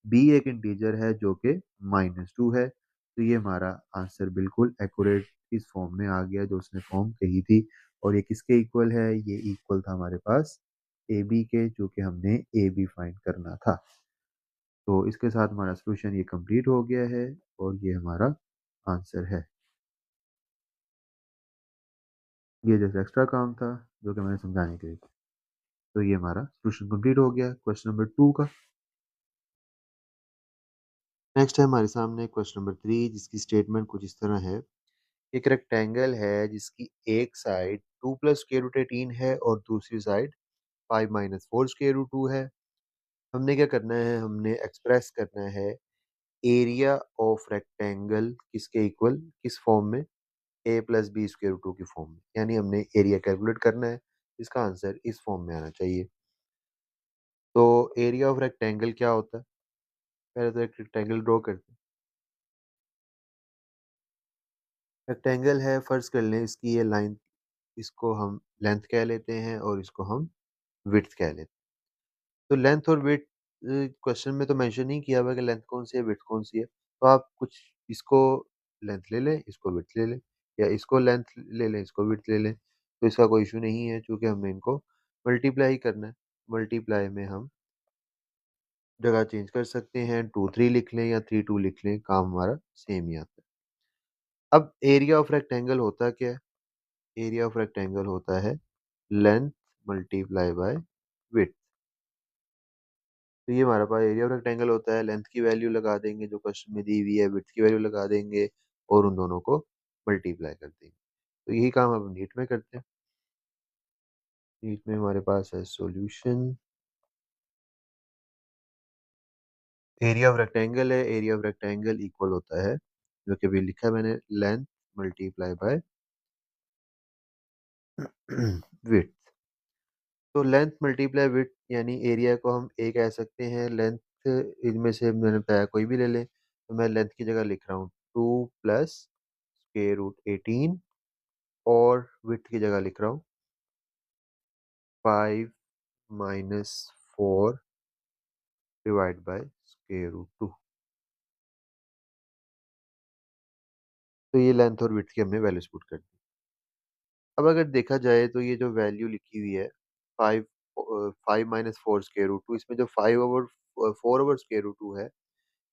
b एक इंटीजर है जो कि -2 है। तो ये हमारा आंसर बिल्कुल एक्यूरेट इस फॉर्म में आ गया जो उसने फॉर्म कही थी। और ये किसके इक्वल है? ये इक्वल था हमारे पास ए बी के, जो कि हमने ए बी फाइंड करना था। तो इसके साथ हमारा सोल्यूशन ये कंप्लीट हो गया है और ये हमारा आंसर है। ये जैसे एक्स्ट्रा काम था जो कि मैंने समझाने के लिए था। तो ये हमारा सोल्यूशन कंप्लीट हो गया क्वेश्चन नंबर 2 का। नेक्स्ट है हमारे सामने क्वेश्चन नंबर 3, जिसकी स्टेटमेंट कुछ इस तरह है। एक रेक्टेंगल है जिसकी एक साइड 2 प्लस स्क्वायर रूट 18 है और दूसरी साइड 5 माइनस 4 स्क्वायर रूट 2 है। हमने क्या करना है, हमने एक्सप्रेस करना है एरिया ऑफ रेक्टेंगल किसके इक्वल, किस फॉर्म में, ए प्लस बी स्क्वायर रूट 2 की फॉर्म में। यानी हमने एरिया कैलकुलेट करना है, इसका आंसर इस फॉर्म में आना चाहिए। तो एरिया ऑफ रेक्टेंगल क्या होता है, पहले तो एक रेक्टेंगल ड्रॉ करते हैं। रेक्टेंगल है, फर्ज कर लें इसकी ये लाइन, इसको हम लेंथ कह लेते हैं और इसको हम विड्थ कह लेते हैं। तो लेंथ और विड्थ क्वेश्चन में तो मेंशन नहीं किया हुआ कि लेंथ कौन सी है विड्थ कौन सी है, तो आप कुछ इसको लेंथ ले लें, इसको विड्थ ले लें, या इसको लेंथ ले लें, इसको विड्थ ले लें, तो इसका कोई इशू नहीं है, क्योंकि हमने इनको मल्टीप्लाई करना है। मल्टीप्लाई में हम जगह चेंज कर सकते हैं, 2 3 लिख लें या 3 2 लिख लें, काम हमारा सेम ही आता है। अब एरिया ऑफ रेक्टेंगल होता क्या है, एरिया ऑफ रेक्टेंगल होता है लेंथ मल्टीप्लाई बाय विड्थ। तो ये हमारे पास एरिया ऑफ रेक्टेंगल होता है, लेंथ की वैल्यू लगा देंगे जो क्वेश्चन में दी हुई है, विड्थ की वैल्यू लगा देंगे और उन दोनों को मल्टीप्लाई कर देंगे। तो यही काम हम नीट में करते हैं। नीट में हमारे पास है सॉल्यूशन। एरिया ऑफ रेक्टेंगल है, एरिया ऑफ रेक्टेंगल इक्वल होता है, जो कि अभी लिखा है मैंने, लेंथ मल्टीप्लाई बाय विड्थ। तो लेंथ मल्टीप्लाई विड्थ यानी एरिया को हम ए कह सकते हैं, लेंथ इनमें से मैंने बताया कोई भी ले लें, तो मैं लेंथ की जगह लिख रहा हूँ 2 प्लस स्क्वायर रूट 18 और विड्थ की जगह लिख रहा हूँ 5 minus 4 divide by square root 2। तो ये लेंथ और विड्थ की हमने वैल्यूज पुट कर दी। अब अगर देखा जाए तो ये जो वैल्यू लिखी हुई है 5 5 माइनस 4 स्क्वायर रूट 2, इसमें जो 5 ओवर 4 ओवर स्क्वायर रूट 2 है,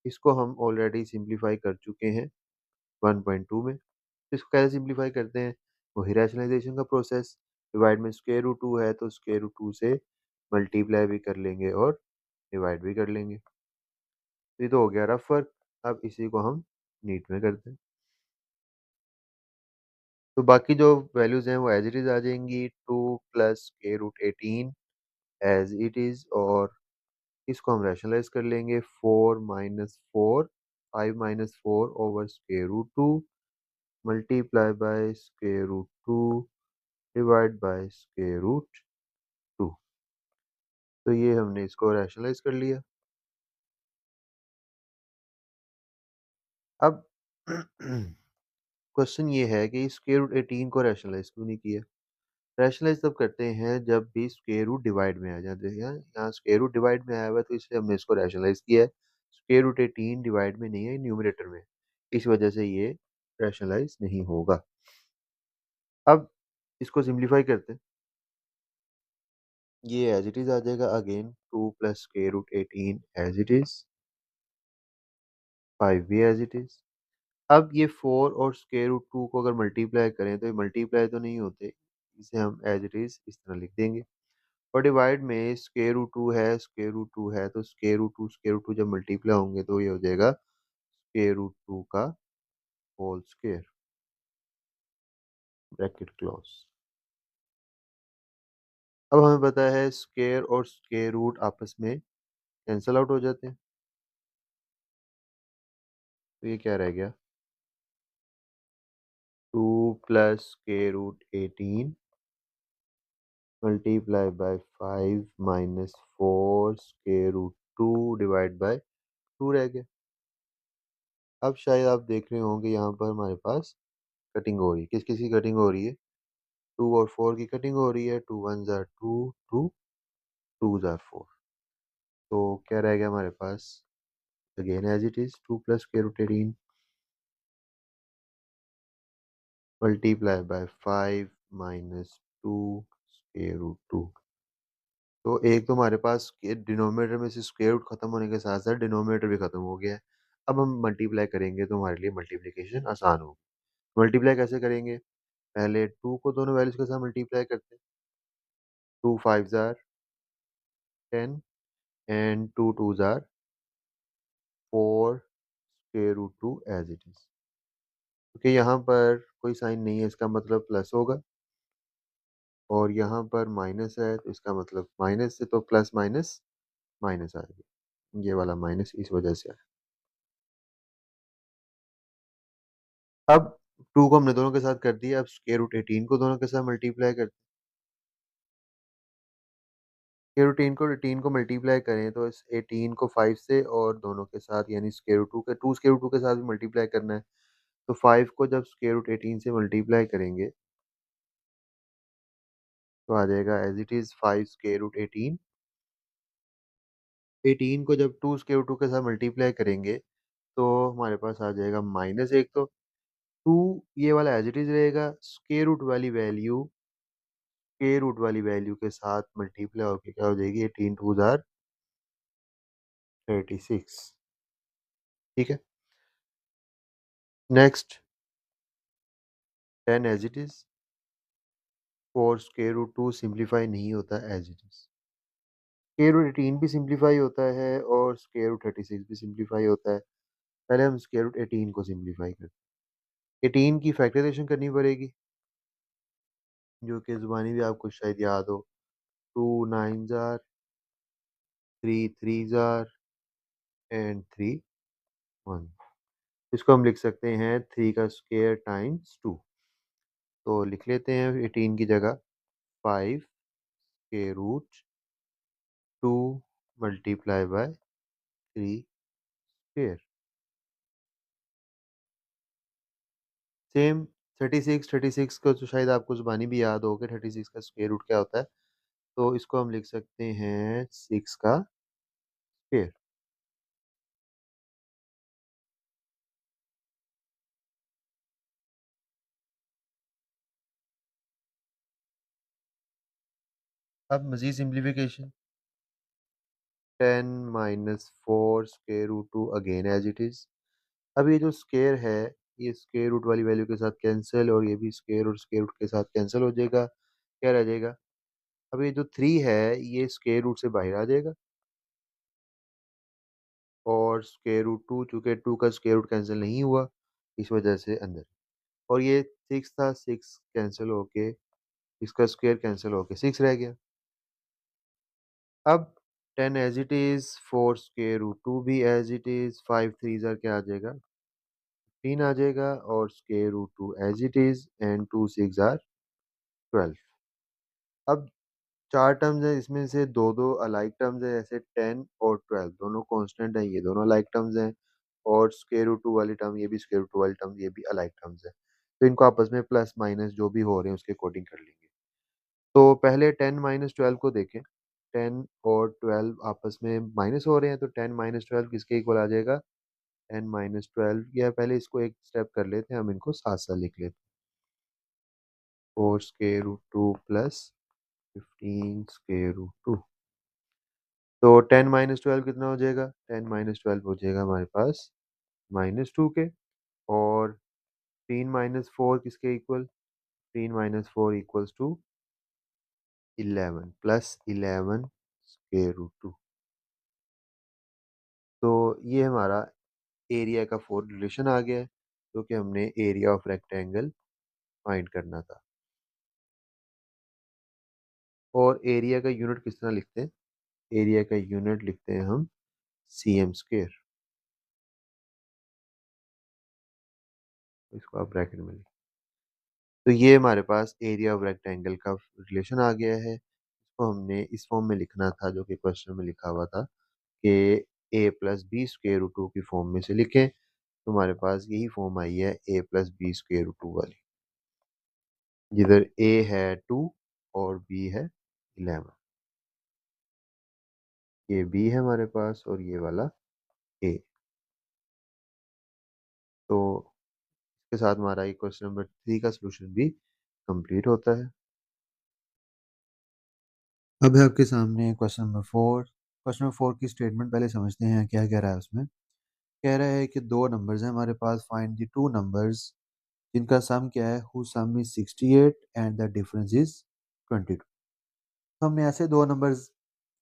इसको हम ऑलरेडी सिंप्लीफाई कर चुके हैं 1.2 में। तो इसको कैसे सिंप्लीफाई करते हैं, वही रैशनलाइजेशन का प्रोसेस। डिवाइड में स्क्वायर रूट 2 है तो स्क्वायर रूट 2 से मल्टीप्लाई भी कर लेंगे और डिवाइड भी कर लेंगे। तो ये तो हो गया रफ वर्क। अब इसी को हम नीट में करते हैं। तो बाकी जो वैल्यूज हैं वो एज इट इज आ जाएंगी, 2 plus square root 18 as it is, और इसको हम रैशनलाइज कर लेंगे 4 minus 4 5 minus 4 over square root 2 multiply by square root 2 divide by square root 2। तो ये हमने इसको रैशनलाइज कर लिया। अब क्वेश्चन ये है कि स्क्वायर रूट 18 को रैशनलाइज क्यों नहीं किया। रैशनलाइज तब करते हैं जब भी स्क्वायर रूट डिवाइड में आ जाते हैं। यहाँ स्क्वायर रूट डिवाइड में आया हुआ है तो इसलिए हमने इसको रैशनलाइज किया है। स्क्वायर रूट 18 डिवाइड में नहीं है, न्यूमरेटर में, इस वजह से ये रैशनलाइज नहीं होगा। अब इसको सिंप्लीफाई करते हैं, ये एज इट इज आ जाएगा again, 2 plus square root 18 as it is, 5 भी एज इट इज। अब ये 4 और स्क्वायर रूट 2 को अगर मल्टीप्लाई करें तो ये मल्टीप्लाई तो नहीं होते, इसे हम एज इट इज इस तरह लिख देंगे। और डिवाइड में स्क्वायर रूट 2 है, स्क्वायर रूट 2 है, तो स्क्वायर रूट 2 जब मल्टीप्लाई होंगे तो ये हो जाएगा स्क्वायर रूट 2 का होल स्क्वायर, ब्रैकेट क्लोज। अब हमें पता है स्क्वायर और स्क्वायर रूट आपस में कैंसिल आउट हो जाते हैं, तो ये क्या रह गया, 2 plus square root 18 multiply by 5 minus 4 square root 2 divide by 2 रह गया। अब शायद आप देख रहे होंगे यहाँ पर हमारे पास कटिंग हो रही है, किस किस की कटिंग हो रही है, 2 और 4 की कटिंग हो रही है, 2 1 जार 2, 2 2 जार 4। तो क्या रह गया हमारे पास, again as it is 2 plus square root 18 multiply by 5 minus 2 square root 2। तो एक तो हमारे पास डिनोमिनेटर में से स्क्वायर रूट खत्म होने के साथ साथ डिनोमिनेटर भी खत्म हो गया है। अब हम मल्टीप्लाई करेंगे तो हमारे लिए मल्टीप्लिकेशन आसान होगी। मल्टीप्लाई कैसे करेंगे? पहले 2 को दोनों वैल्यूज के साथ मल्टीप्लाई करते हैं। 2 5s are 10 and 2 2s are 4 square root 2 as it is. क्योंकि यहाँ पर कोई साइन नहीं है, इसका मतलब प्लस होगा, और यहाँ पर माइनस है तो इसका मतलब माइनस से तो प्लस माइनस माइनस आ गया, ये वाला माइनस इस वजह से है। अब 2 को हमने दोनों के साथ कर दिया, अब स्क्वायर रूट 18 को दोनों के साथ मल्टीप्लाई करते हैं। स्क्वायर रूट 18 को मल्टीप्लाई करें तो इस 18 को 5 से और दोनों के साथ यानी स्क्वायर रूट 2 के स्क्वायर रूट 2 के साथ भी मल्टीप्लाई करना है। तो 5 को जब स्क्वायर रूट 18 से मल्टीप्लाई करेंगे तो आ जाएगा as it is 5 square root 18। 18 को जब 2 स्क्वायर रूट 2 के साथ मल्टीप्लाई करेंगे तो हमारे पास आ जाएगा माइनस एक, तो 2 ये वाला एज इट इज रहेगा, स्क्वायर रूट वाली वैल्यू के साथ मल्टीप्लाई होकर क्या हो जाएगी, 18 टू जार 36। ठीक है, नेक्स्ट 10 एज इट इज। और स्क्वायर रूट 2 सिंप्लीफाई नहीं होता as it is. Square root 18 भी सिंप्लीफाई होता है और स्क्वायर रूट 36 भी सिंप्लीफाई होता है। पहले हम स्क्वायर रूट 18 को सिंप्लीफाई करते हैं। 18 की फैक्टराइजेशन करनी पड़ेगी, जो कि ज़ुबानी भी आपको शायद याद हो। 2 9s are 3 3s are and 3 1। इसको हम लिख सकते हैं 3 का स्क्वायर टाइम्स 2। तो लिख लेते हैं 18 की जगह 5 के root 2 multiply by 3 square. Same 36 को तो शायद आपको ज़ुबानी भी याद हो कि 36 का स्क्वायर रूट क्या होता है। तो इसको हम लिख सकते हैं 6 का स्क्वायर। अब मज़ीद simplification, 10 minus 4 square root 2 again as it is. अब ये जो स्क्वायर है ये स्क्वायर रूट वाली वैल्यू के साथ कैंसिल, और ये भी स्क्वायर रूट के साथ कैंसिल हो जाएगा। क्या रह जाएगा? अब ये जो 3 है ये स्क्वायर रूट से बाहर आ जाएगा, और स्क्वायर रूट 2 चूंकि 2 का स्क्वायर रूट कैंसिल नहीं हुआ इस वजह से अंदर, और ये 6 था, 6 कैंसिल होके इसका स्क्वायर कैंसिल होके 6 रह गया। अब 10 as it is, 4 square root 2 भी एज इट इज, 5 3 ज़र क्या आ जाएगा, 15 आ जाएगा, और square root 2 as it is and 2 6 are 12। अब चार टर्म्स है, इसमें से दो दो अलाइक टर्म्स है, जैसे 10 और 12 दोनों कांस्टेंट है, ये दोनों अलाइक टर्म्स हैं, और स्क्वायर रूट 2 वाली टर्म ये भी स्क्वायर रूट 2 वाली टर्म ये भी अलाइक टर्म्स है। तो इनको आपस में प्लस माइनस जो भी हो रहे हैं उसके अकॉर्डिंग कर लेंगे। तो पहले 10 माइनस 12 को देखें। 10 और 12 आपस में माइनस हो रहे हैं, तो 10 माइनस 12 किसके इक्वल आ जाएगा, 10 माइनस 12, या पहले इसको एक स्टेप कर लेते हैं, हम इनको साथ साथ लिख लेते हैं। 4 square root 2 plus 15 square root 2। तो 10 माइनस 12 कितना हो जाएगा, 10 माइनस 12 हो जाएगा हमारे पास -2 के, और 3 माइनस 4 किसके equal, 3 minus 4 equals to 11 plus 11 square root 2। तो ये हमारा एरिया का फोर्थ रिलेशन आ गया है, जो कि हमने एरिया ऑफ रेक्टेंगल फाइंड करना था। और एरिया का यूनिट किस तरह लिखते हैं, एरिया का यूनिट लिखते हैं हम cm स्क्वायर। इसको आप ब्रैकेट में लिख, तो ये हमारे पास एरिया ऑफ रेक्टेंगल का रिलेशन आ गया है। इसको हमने इस फॉर्म में लिखना था जो कि क्वेश्चन में लिखा हुआ था कि a plus B square root 2 की फॉर्म में से लिखें। तो हमारे पास यही फॉर्म आई है a plus B square root 2 वाली, जिधर a है 2 और b है 11। ये b है हमारे पास और ये वाला a। तो इसके साथ हमारा ये क्वेश्चन नंबर 3 का सोल्यूशन भी कंप्लीट होता है। अब है आपके सामने क्वेश्चन नंबर 4। क्वेश्चन नंबर 4 की स्टेटमेंट पहले समझते हैं क्या कह रहा है उसमें। कह रहा है कि दो नंबर्स हैं हमारे पास, फाइंड द टू नंबर्स जिनका सम क्या है, who some is 68 and the difference is 22। तो हमने ऐसे दो नंबर्स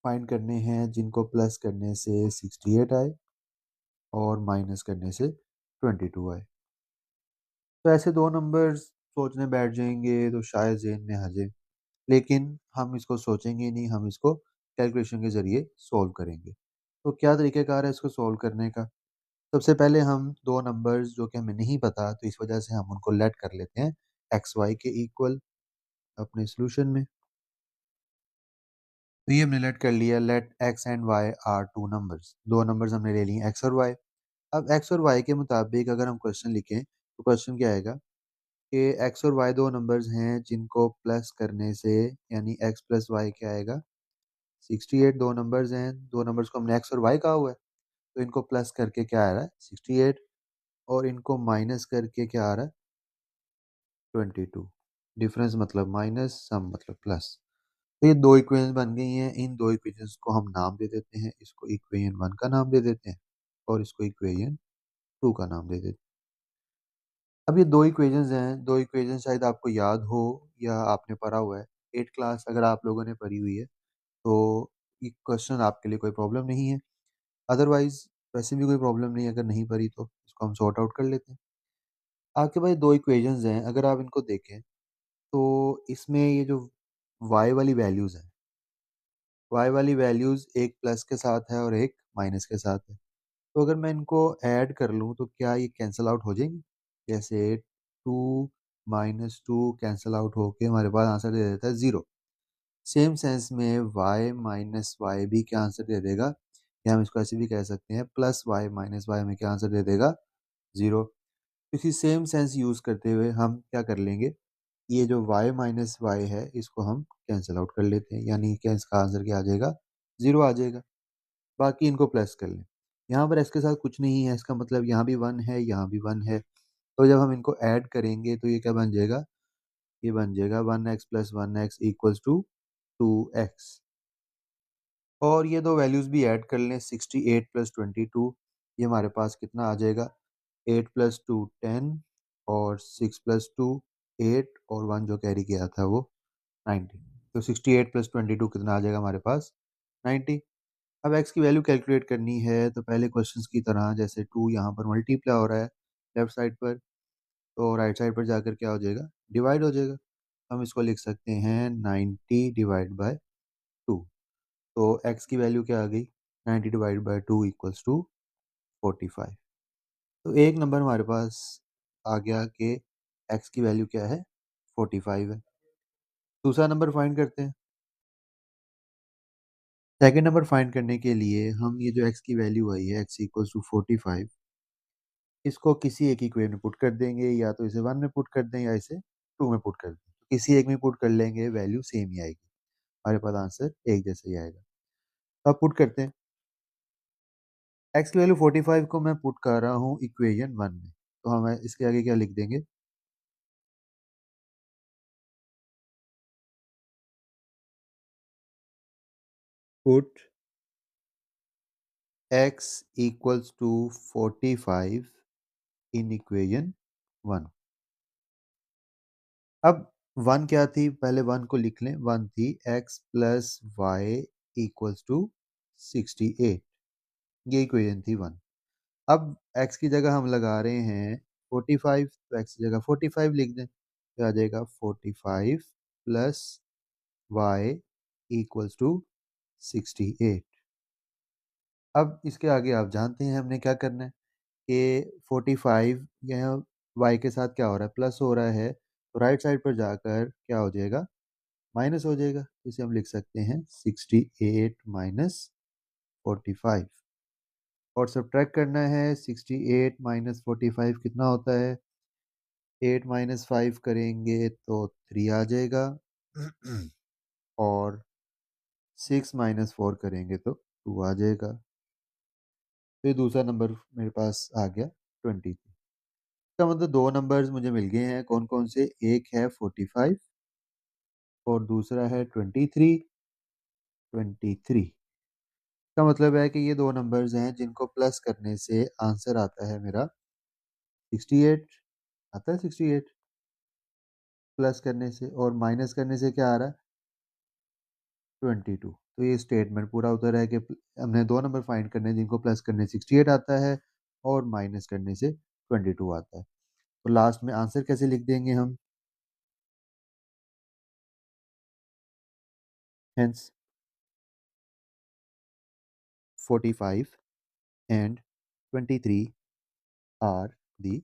फाइंड करने हैं जिनको प्लस करने से 68 आए और माइनस करने से 22 आए। तो ऐसे दो नंबर्स सोचने बैठ जाएंगे तो शायद जहन में आ जाए, लेकिन हम इसको सोचेंगे नहीं, हम इसको कैलकुलेशन के ज़रिए सॉल्व करेंगे। तो क्या तरीक़ेकार है इसको सॉल्व करने का? सबसे पहले हम दो नंबर्स जो कि हमें नहीं पता, तो इस वजह से हम उनको लेट कर लेते हैं एक्स वाई के इक्वल अपने सॉल्यूशन में। तो ये हमने लेट कर लिया, let X and Y are two numbers. दो नंबर्स हमने ले लिए एक्स और वाई। अब एक्स और वाई के मुताबिक अगर हम क्वेश्चन लिखें तो क्वेश्चन क्या आएगा कि एक्स और वाई दो नंबर्स हैं जिनको प्लस करने से, यानी एक्स प्लस वाई क्या आएगा 68। दो नंबर्स हैं, दो नंबर्स को हमने एक्स और वाई कहा हुआ है, तो इनको प्लस करके क्या आ रहा है 68, और इनको माइनस करके क्या आ रहा है 22। डिफरेंस मतलब माइनस, सम मतलब प्लस। तो ये दो इक्वेशन बन गई हैं। इन दो इक्वेशंस को हम नाम दे देते हैं, इसको इक्वेशन 1 का नाम दे देते हैं और इसको इक्वेशन 2 का नाम दे देते हैं। अब ये दो इक्वेशंस हैं, दो इक्वेशन शायद आपको याद हो या आपने पढ़ा हुआ है 8 क्लास अगर आप लोगों ने पढ़ी हुई है, तो ये क्वेश्चन आपके लिए कोई प्रॉब्लम नहीं है। अदरवाइज वैसे भी कोई प्रॉब्लम नहीं है, अगर नहीं पढ़ी तो इसको हम सॉर्ट आउट कर लेते हैं। आपके पास दो इक्वेशंस हैं, अगर आप इनको देखें तो इसमें ये जो y वाली वैल्यूज़ हैं, y वाली वैल्यूज़ एक प्लस के साथ है और एक माइनस के साथ है। तो अगर मैं इनको ऐड कर लूँ तो क्या ये कैंसल आउट हो जाएंगी? जैसे 2 माइनस 2 कैंसल आउट होके हमारे पास आंसर दे देता है 0। सेम सेंस में y माइनस वाई भी क्या आंसर दे देगा, या हम इसको ऐसे भी कह सकते हैं प्लस वाई माइनस वाई हमें क्या आंसर दे देगा 0। इसी सेम सेंस यूज़ करते हुए हम क्या कर लेंगे, ये जो y माइनस वाई है इसको हम कैंसिल आउट कर लेते हैं, यानी क्या इसका आंसर क्या आ जाएगा 0 आ जाएगा। बाकी इनको प्लस कर लें। यहाँ पर x के साथ कुछ नहीं है, इसका मतलब यहाँ भी 1 है, यहाँ भी 1 है। तो जब हम इनको ऐड करेंगे तो ये क्या बन जाएगा, ये बन जाएगा 1x plus 1x equals to 2x। और ये दो वैल्यूज़ भी ऐड कर लें, 68 प्लस 22, ये हमारे पास कितना आ जाएगा 8 प्लस 2 10 और 6 प्लस 2 8 और 1 जो कैरी किया था वो 90। तो 68 प्लस 22 कितना आ जाएगा हमारे पास 90। अब x की वैल्यू कैलकुलेट करनी है तो पहले क्वेश्चंस की तरह जैसे 2 यहाँ पर मल्टीप्लाई हो रहा है लेफ्ट साइड पर, तो राइट साइड पर जाकर क्या हो जाएगा डिवाइड हो जाएगा। हम इसको लिख सकते हैं 90 डिवाइड बाय 2। तो x की वैल्यू क्या आ गई 90 डिवाइड बाय 2 इक्वल्स टू 45। तो एक नंबर हमारे पास आ गया कि x की वैल्यू क्या है 45 है। दूसरा नंबर फाइंड करते हैं। सेकंड नंबर फाइंड करने के लिए हम ये जो x की वैल्यू आई है x इक्वल्स टू 45, इसको किसी एक इक्वेशन में पुट कर देंगे, या तो इसे 1 में पुट कर दें या इसे 2 में पुट कर दें। किसी एक में पुट कर लेंगे वैल्यू सेम ही आएगी, हमारे पास आंसर एक जैसा ही आएगा। अब पुट करते हैं। x की वैल्यू 45 को मैं पुट कर रहा हूँ इक्वेशन 1 में, तो हम इसके आगे क्या लिख देंगे, put x equals to 45 in equation 1। अब 1 क्या थी, पहले 1 को लिख लें। 1 थी x plus Y equals to 68, ये इक्वेशन थी 1। अब x की जगह हम लगा रहे हैं 45, तो x की जगह 45 लिख दें, तो आ जाएगा 45 प्लस वाई इक्वल्स टू 68। अब इसके आगे आप जानते हैं हमने क्या करना है कि 45 यहाँ y के साथ क्या हो रहा है प्लस हो रहा है, तो राइट साइड पर जाकर क्या हो जाएगा माइनस हो जाएगा। इसे हम लिख सकते हैं 68 माइनस 45, और सब्ट्रैक्ट करना है 68 माइनस 45 कितना होता है, 8 माइनस 5 करेंगे तो 3 आ जाएगा और 6 माइनस 4 करेंगे तो 2 आ जाएगा। फिर दूसरा नंबर मेरे पास आ गया 23। इसका मतलब दो नंबर्स मुझे मिल गए हैं, कौन कौन से, एक है 45 और दूसरा है 23। 23 का मतलब है कि ये दो नंबर्स हैं जिनको प्लस करने से आंसर आता है मेरा 68। आता है 68 प्लस करने से, और माइनस करने से क्या आ रहा है 22। तो ये स्टेटमेंट पूरा उधर है कि हमने दो नंबर फाइंड करने हैं जिनको प्लस करने से 68 आता है और माइनस करने से 22 आता है। तो लास्ट में आंसर कैसे लिख देंगे हम? Hence 45 and 23 are the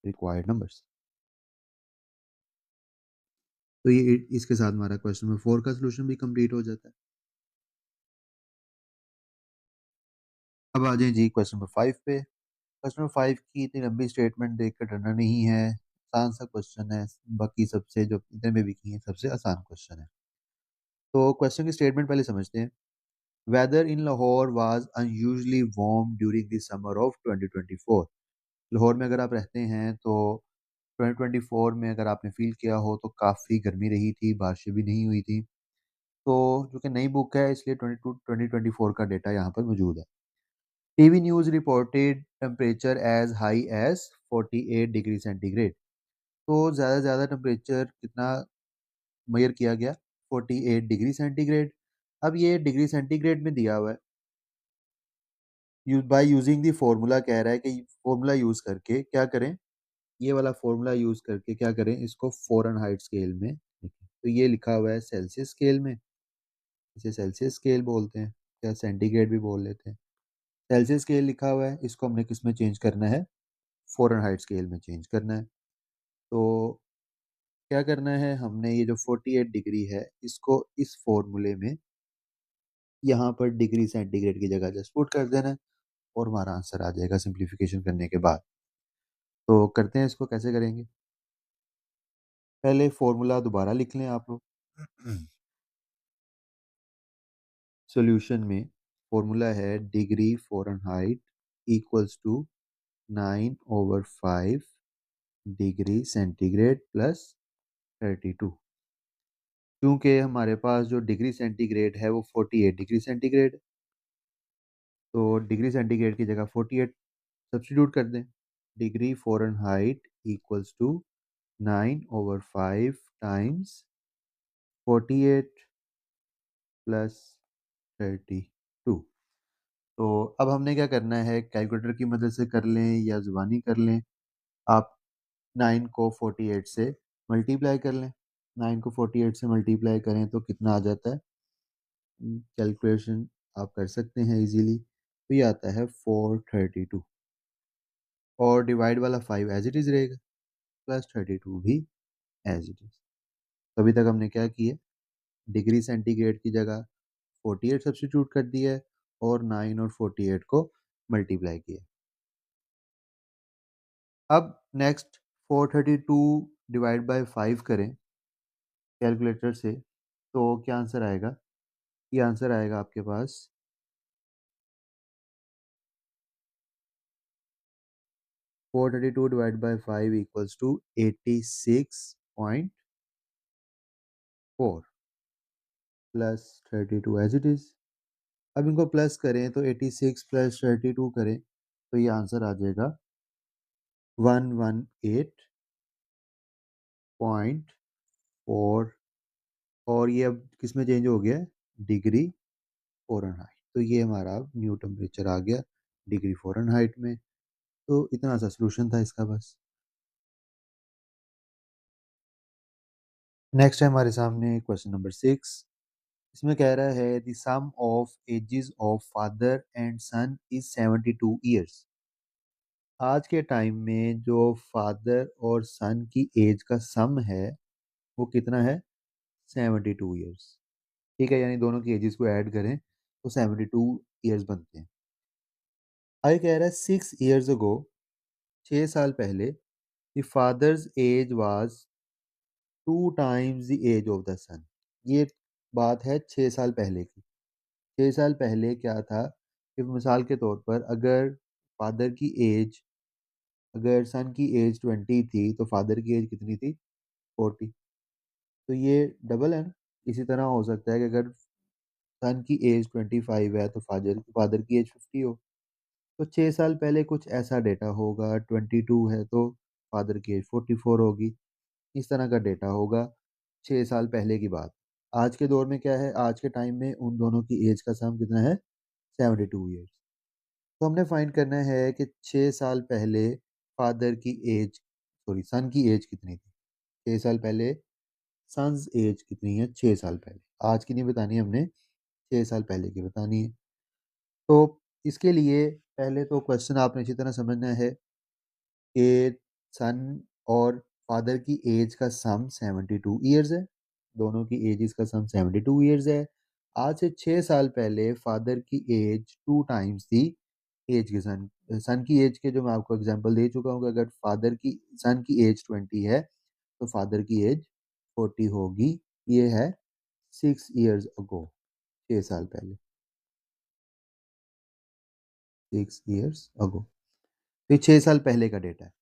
required numbers. तो ये इसके साथ हमारा क्वेश्चन नंबर 4 का सोल्यूशन भी कंप्लीट हो जाता है। अब आ जाए जी क्वेश्चन नंबर 5 पे। क्वेश्चन नंबर 5 की इतनी लंबी स्टेटमेंट देखकर डरना नहीं है, आसान सा क्वेश्चन है, बाकी सबसे जो इतने में भी की है सबसे आसान क्वेश्चन है। तो क्वेश्चन की स्टेटमेंट पहले समझते हैं। Weather in Lahore was unusually warm during the summer of 2024। Lahore में अगर आप रहते हैं तो 2024 में अगर आपने फील किया हो तो काफ़ी गर्मी रही थी, बारिशें भी नहीं हुई थी। तो जो कि नई बुक है इसलिए 2024 का डेटा यहाँ पर मौजूद है। TV news reported temperature as high as 48 degree centigrade. तो ज़्यादा से ज़्यादा टेम्परेचर कितना मेजर किया गया? 48 डिग्री सेंटीग्रेड। अब ये डिग्री सेंटीग्रेड में दिया हुआ है, बाय यूजिंग दी फार्मूला कह रहा है कि फार्मूला यूज़ करके क्या करें, ये वाला फार्मूला यूज़ करके क्या करें, इसको फ़ारेनहाइट स्केल में लिखें। तो ये लिखा हुआ है सेल्सियस स्केल में, इसे सेल्सियस स्केल बोलते हैं या सेंटीग्रेड भी बोल लेते हैं। सेल्सियस स्केल लिखा हुआ है, इसको हमने किस में चेंज करना है? फ़ारेनहाइट स्केल में चेंज करना है। तो क्या करना है, हमने ये जो 48 डिग्री है इसको इस फॉर्मूले में यहाँ पर डिग्री सेंटीग्रेड की जगह जस्ट पुट कर देना है और हमारा आंसर आ जाएगा सिंप्लीफिकेशन करने के बाद। तो करते हैं, इसको कैसे करेंगे? पहले फॉर्मूला दोबारा लिख लें आप लोग। सॉल्यूशन में फॉर्मूला है degree Fahrenheit equals to 9/5 degree centigrade plus 32। क्योंकि हमारे पास जो डिग्री सेंटीग्रेड है वो 48 डिग्री सेंटीग्रेड, तो डिग्री सेंटीग्रेड की जगह 48 सब्स्टिट्यूट कर दें। Degree Fahrenheit equals to 9/5 times 48 plus 32। तो अब हमने क्या करना है, कैलकुलेटर की मदद से कर लें या ज़ुबानी कर लें। आप 9 को 48 से मल्टीप्लाई कर लें। 9 को 48 से मल्टीप्लाई करें तो कितना आ जाता है? कैलकुलेशन आप कर सकते हैं इजीली। तो ये आता है 432 और डिवाइड वाला 5 एज इट इज़ रहेगा, प्लस 32 भी एज इट इज़। तो अभी तक हमने क्या किया, डिग्री सेंटीग्रेड की जगह 48 सब्स्टिट्यूट कर दिया है और 9 और 48 को मल्टीप्लाई किया। अब नेक्स्ट 432 डिवाइड बाय 5 करें कैलकुलेटर से, तो क्या आंसर आएगा? ये आंसर आएगा आपके पास 432 divide by 5 equals to 86.4 plus 32 as it is. अब इनको प्लस करें तो 86 प्लस 32 करें तो ये आंसर आ जाएगा 118.4, और ये अब किस में चेंज हो गया? Degree Fahrenheit. तो ये हमारा अब न्यू टेम्परेचर आ गया डिग्री फ़ारेनहाइट में। तो इतना सा सॉल्यूशन था इसका बस। नेक्स्ट है हमारे सामने क्वेश्चन नंबर 6। इसमें कह रहा है the sum of ages of father and son is 72 years. आज के टाइम में जो फादर और सन की एज का सम है वो कितना है? 72 ईयर्स। ठीक है, यानी दोनों की एजेस को ऐड करें तो 72 ईयर्स बनते हैं। आगे कह रहा है 6 ईयर्स अगो, 6 साल पहले, the father's age was 2 times the age of the son. ये बात है 6 साल पहले की। 6 साल पहले क्या था कि मिसाल के तौर पर अगर फादर की एज, अगर सन की एज 20 थी तो फादर की एज कितनी थी? 40। तो ये डबल है ना। इसी तरह हो सकता है कि अगर सन की एज 25 है तो फादर फादर की एज 50 हो। तो 6 साल पहले कुछ ऐसा डेटा होगा, 22 है तो फादर की एज 44 होगी। इस तरह का डेटा होगा 6 साल पहले की बात। आज के दौर में क्या है, आज के टाइम में उन दोनों की एज का सम कितना है? 72 ईयर्स। तो हमने फाइंड करना है कि 6 साल पहले फादर की एज सॉरी सन की एज कितनी थी? 6 साल पहले सन्स एज कितनी है? 6 साल पहले। आज की नहीं बतानी हमने, 6 साल पहले की बतानी है। तो इसके लिए पहले तो क्वेश्चन आपने अच्छी तरह समझना है कि सन और फादर की एज का सम 72 ईयर्स है। दोनों की एजेस का सम 72 ईयर्स है। आज से 6 साल पहले फादर की एज 2 टाइम्स थी एज के सन सन की एज के, जो मैं आपको एग्जांपल दे चुका हूँ कि अगर फादर की सन की एज 20 है तो फादर की एज 40 होगी। ये है 6 ईयर्स अगो, 6 साल पहले, 6 ईयर्स अगो। तो ये 6 साल पहले का डेटा है।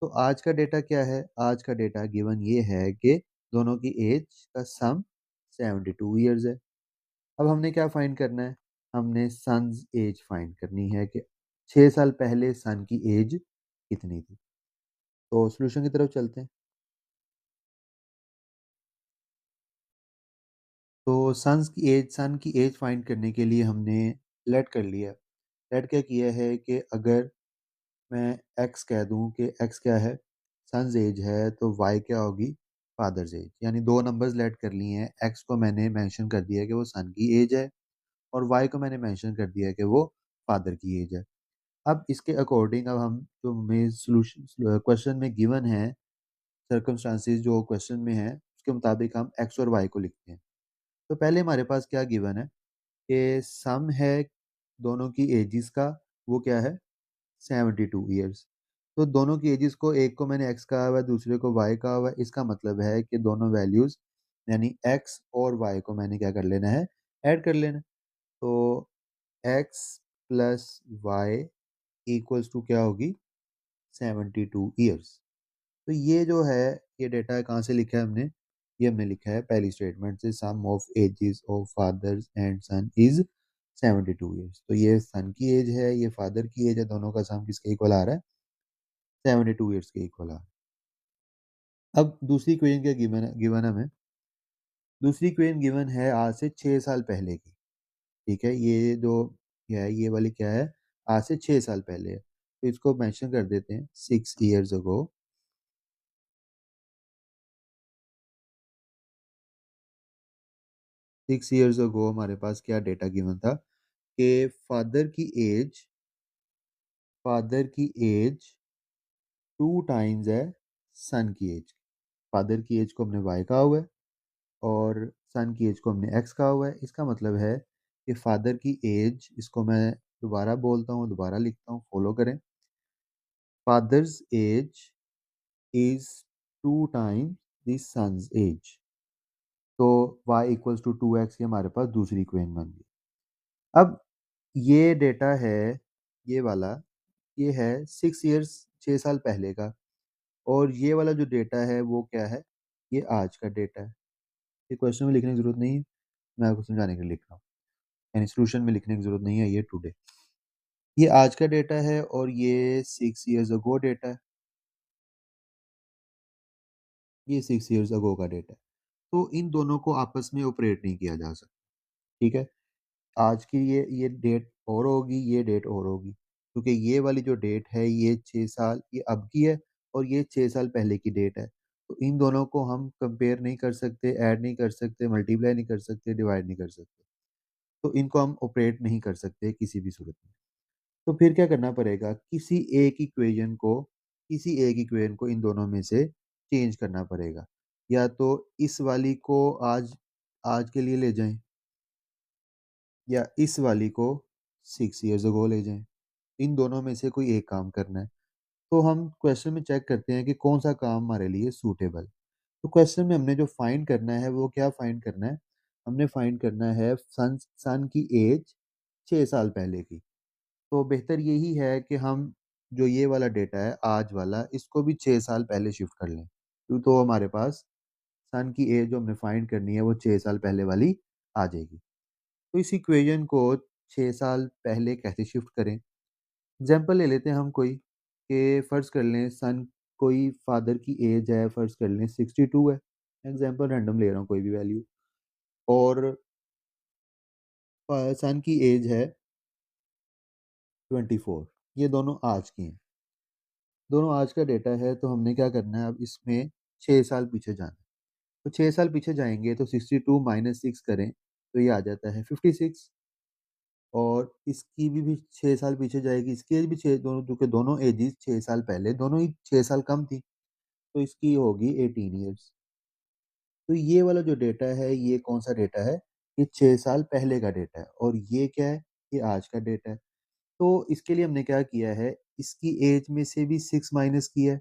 तो आज का डेटा क्या है? आज का डेटा गिवन ये है कि दोनों की एज का सम 72 ईयर्स है। अब हमने क्या फाइंड करना है? हमने सन्स एज फाइंड करनी है कि 6 साल पहले सन की एज कितनी थी। तो सॉल्यूशन की तरफ चलते हैं। तो सन की एज फाइंड करने के लिए हमने लेट कर लिया। लेट क्या किया है कि अगर मैं एक्स कह दूं कि एक्स क्या है? सन्स एज है, तो वाई क्या होगी? Father's age. यानी दो नंबर्स लेट कर लिए हैं। एक्स को मैंने मेंशन कर दिया है कि वो सन की एज है, और वाई को मैंने मेंशन कर दिया है कि वो फादर की एज है। अब इसके अकॉर्डिंग अब हम जो हमें सोल्यूशन क्वेश्चन में गिवन है, सर्कमस्टांसिस जो क्वेश्चन में है उसके मुताबिक हम एक्स और वाई को लिखते हैं। तो पहले हमारे पास क्या गिवन है कि सम है दोनों की एजिस का, वो क्या है? 72 ईयर्स। तो दोनों की एजिस को, एक को मैंने एक्स कहा हुआ है, दूसरे को वाई कहा हुआ है। इसका मतलब है कि दोनों वैल्यूज यानी एक्स और वाई को मैंने क्या कर लेना है? ऐड कर लेना है। तो X plus Y equals to क्या होगी? 72 ईयर्स। तो ये जो है, ये डेटा कहाँ से लिखा है हमने? ये हमने लिखा है पहली स्टेटमेंट से, sum of ages of father's and son is 72 years. तो ये सन की एज है, ये फादर की एज है, दोनों का सम किसके इक्वल आ रहा है? 72 ईयर्स के इक्वल आ रहा है। अब दूसरी इक्वेशन क्या गिवन है हमें? दूसरी इक्वेशन गिवन है आज से 6 साल पहले की। ठीक है, ये जो है ये वाली क्या है? आज से 6 साल पहले है। तो इसको मेंशन कर देते हैं 6 ईयर्स अगो। 6 ईयर्स अगो हमारे पास क्या डेटा गिवन था कि फादर की एज 2 टाइम्स है सन की एज। फादर की एज को हमने वाई कहा हुआ है और सन की एज को हमने एक्स कहा हुआ है। इसका मतलब है कि फादर की एज, इसको मैं दोबारा बोलता हूँ, दोबारा लिखता हूँ, फॉलो करें। Father's age is 2 times the son's age. तो y इक्वल्स टू 2x, ये हमारे पास दूसरी इक्वेशन बन गई। अब ये डेटा है, ये वाला, ये है 6 ईयर्स, 6 साल पहले का। और ये वाला जो डेटा है वो क्या है? ये आज का डेटा है। ये क्वेश्चन में लिखने की जरूरत नहीं है, मैं आपको समझाने के लिए लिख रहा हूँ। यानी सोल्यूशन में लिखने की जरूरत नहीं है, ये टुडे। ये आज का डेटा है और ये 6 ईयर्स अगो डेटा है। ये 6 ईयर्स अगो का डेटा है। तो इन दोनों को आपस में ऑपरेट नहीं किया जा सकता। ठीक है, आज की ये डेट और होगी, ये डेट और होगी, क्योंकि ये वाली जो डेट है ये 6 साल ये अब की है, और ये 6 साल पहले की डेट है। तो इन दोनों को हम कंपेयर नहीं कर सकते, ऐड नहीं कर सकते, मल्टीप्लाई नहीं कर सकते, डिवाइड नहीं कर सकते। तो इनको हम ऑपरेट नहीं कर सकते किसी भी सूरत में। तो फिर क्या करना पड़ेगा? किसी एक इक्वेशन को इन दोनों में से चेंज करना पड़ेगा। या तो इस वाली को आज आज के लिए ले जाएं, या इस वाली को 6 ईयर्स अगो ले जाएं। इन दोनों में से कोई एक काम करना है। तो हम क्वेश्चन में चेक करते हैं कि कौन सा काम हमारे लिए सूटेबल। तो क्वेश्चन में हमने जो फाइंड करना है वो क्या फाइंड करना है? हमने फाइंड करना है सन की एज 6 साल पहले की। तो बेहतर यही है कि हम जो ये वाला डेटा है आज वाला, इसको भी 6 साल पहले शिफ्ट कर लें। क्यों? तो हमारे पास सन की एज जो हमने फाइंड करनी है वो 6 साल पहले वाली आ जाएगी। तो इस इक्वेशन को 6 साल पहले कैसे शिफ्ट करें? एग्जाम्पल ले लेते हैं हम कोई कि फ़र्ज़ कर लें सन कोई फादर की एज है फ़र्ज़ कर लें 62 है। एग्जाम्पल रैंडम ले रहा हूँ कोई भी वैल्यू और सन की एज है 24। ये दोनों आज की हैं। दोनों आज का डेटा है तो हमने क्या करना है अब इसमें 6 साल पीछे जाना है। तो 6 साल पीछे जाएँगे तो 62 माइनस 6 करें तो ये आ जाता है 56 और इसकी भी 6 साल पीछे जाएगी, इसकी एज भी 6 दोनों क्योंकि दोनों एजेस 6 साल पहले दोनों ही 6 साल कम थी, तो इसकी होगी 18 इयर्स। तो ये वाला जो डेटा है ये कौन-सा डेटा है? ये 6 साल पहले का डेटा है और ये क्या है? ये आज का डेटा है। तो इसके लिए हमने क्या किया है, इसकी एज में से भी 6 माइनस किया है,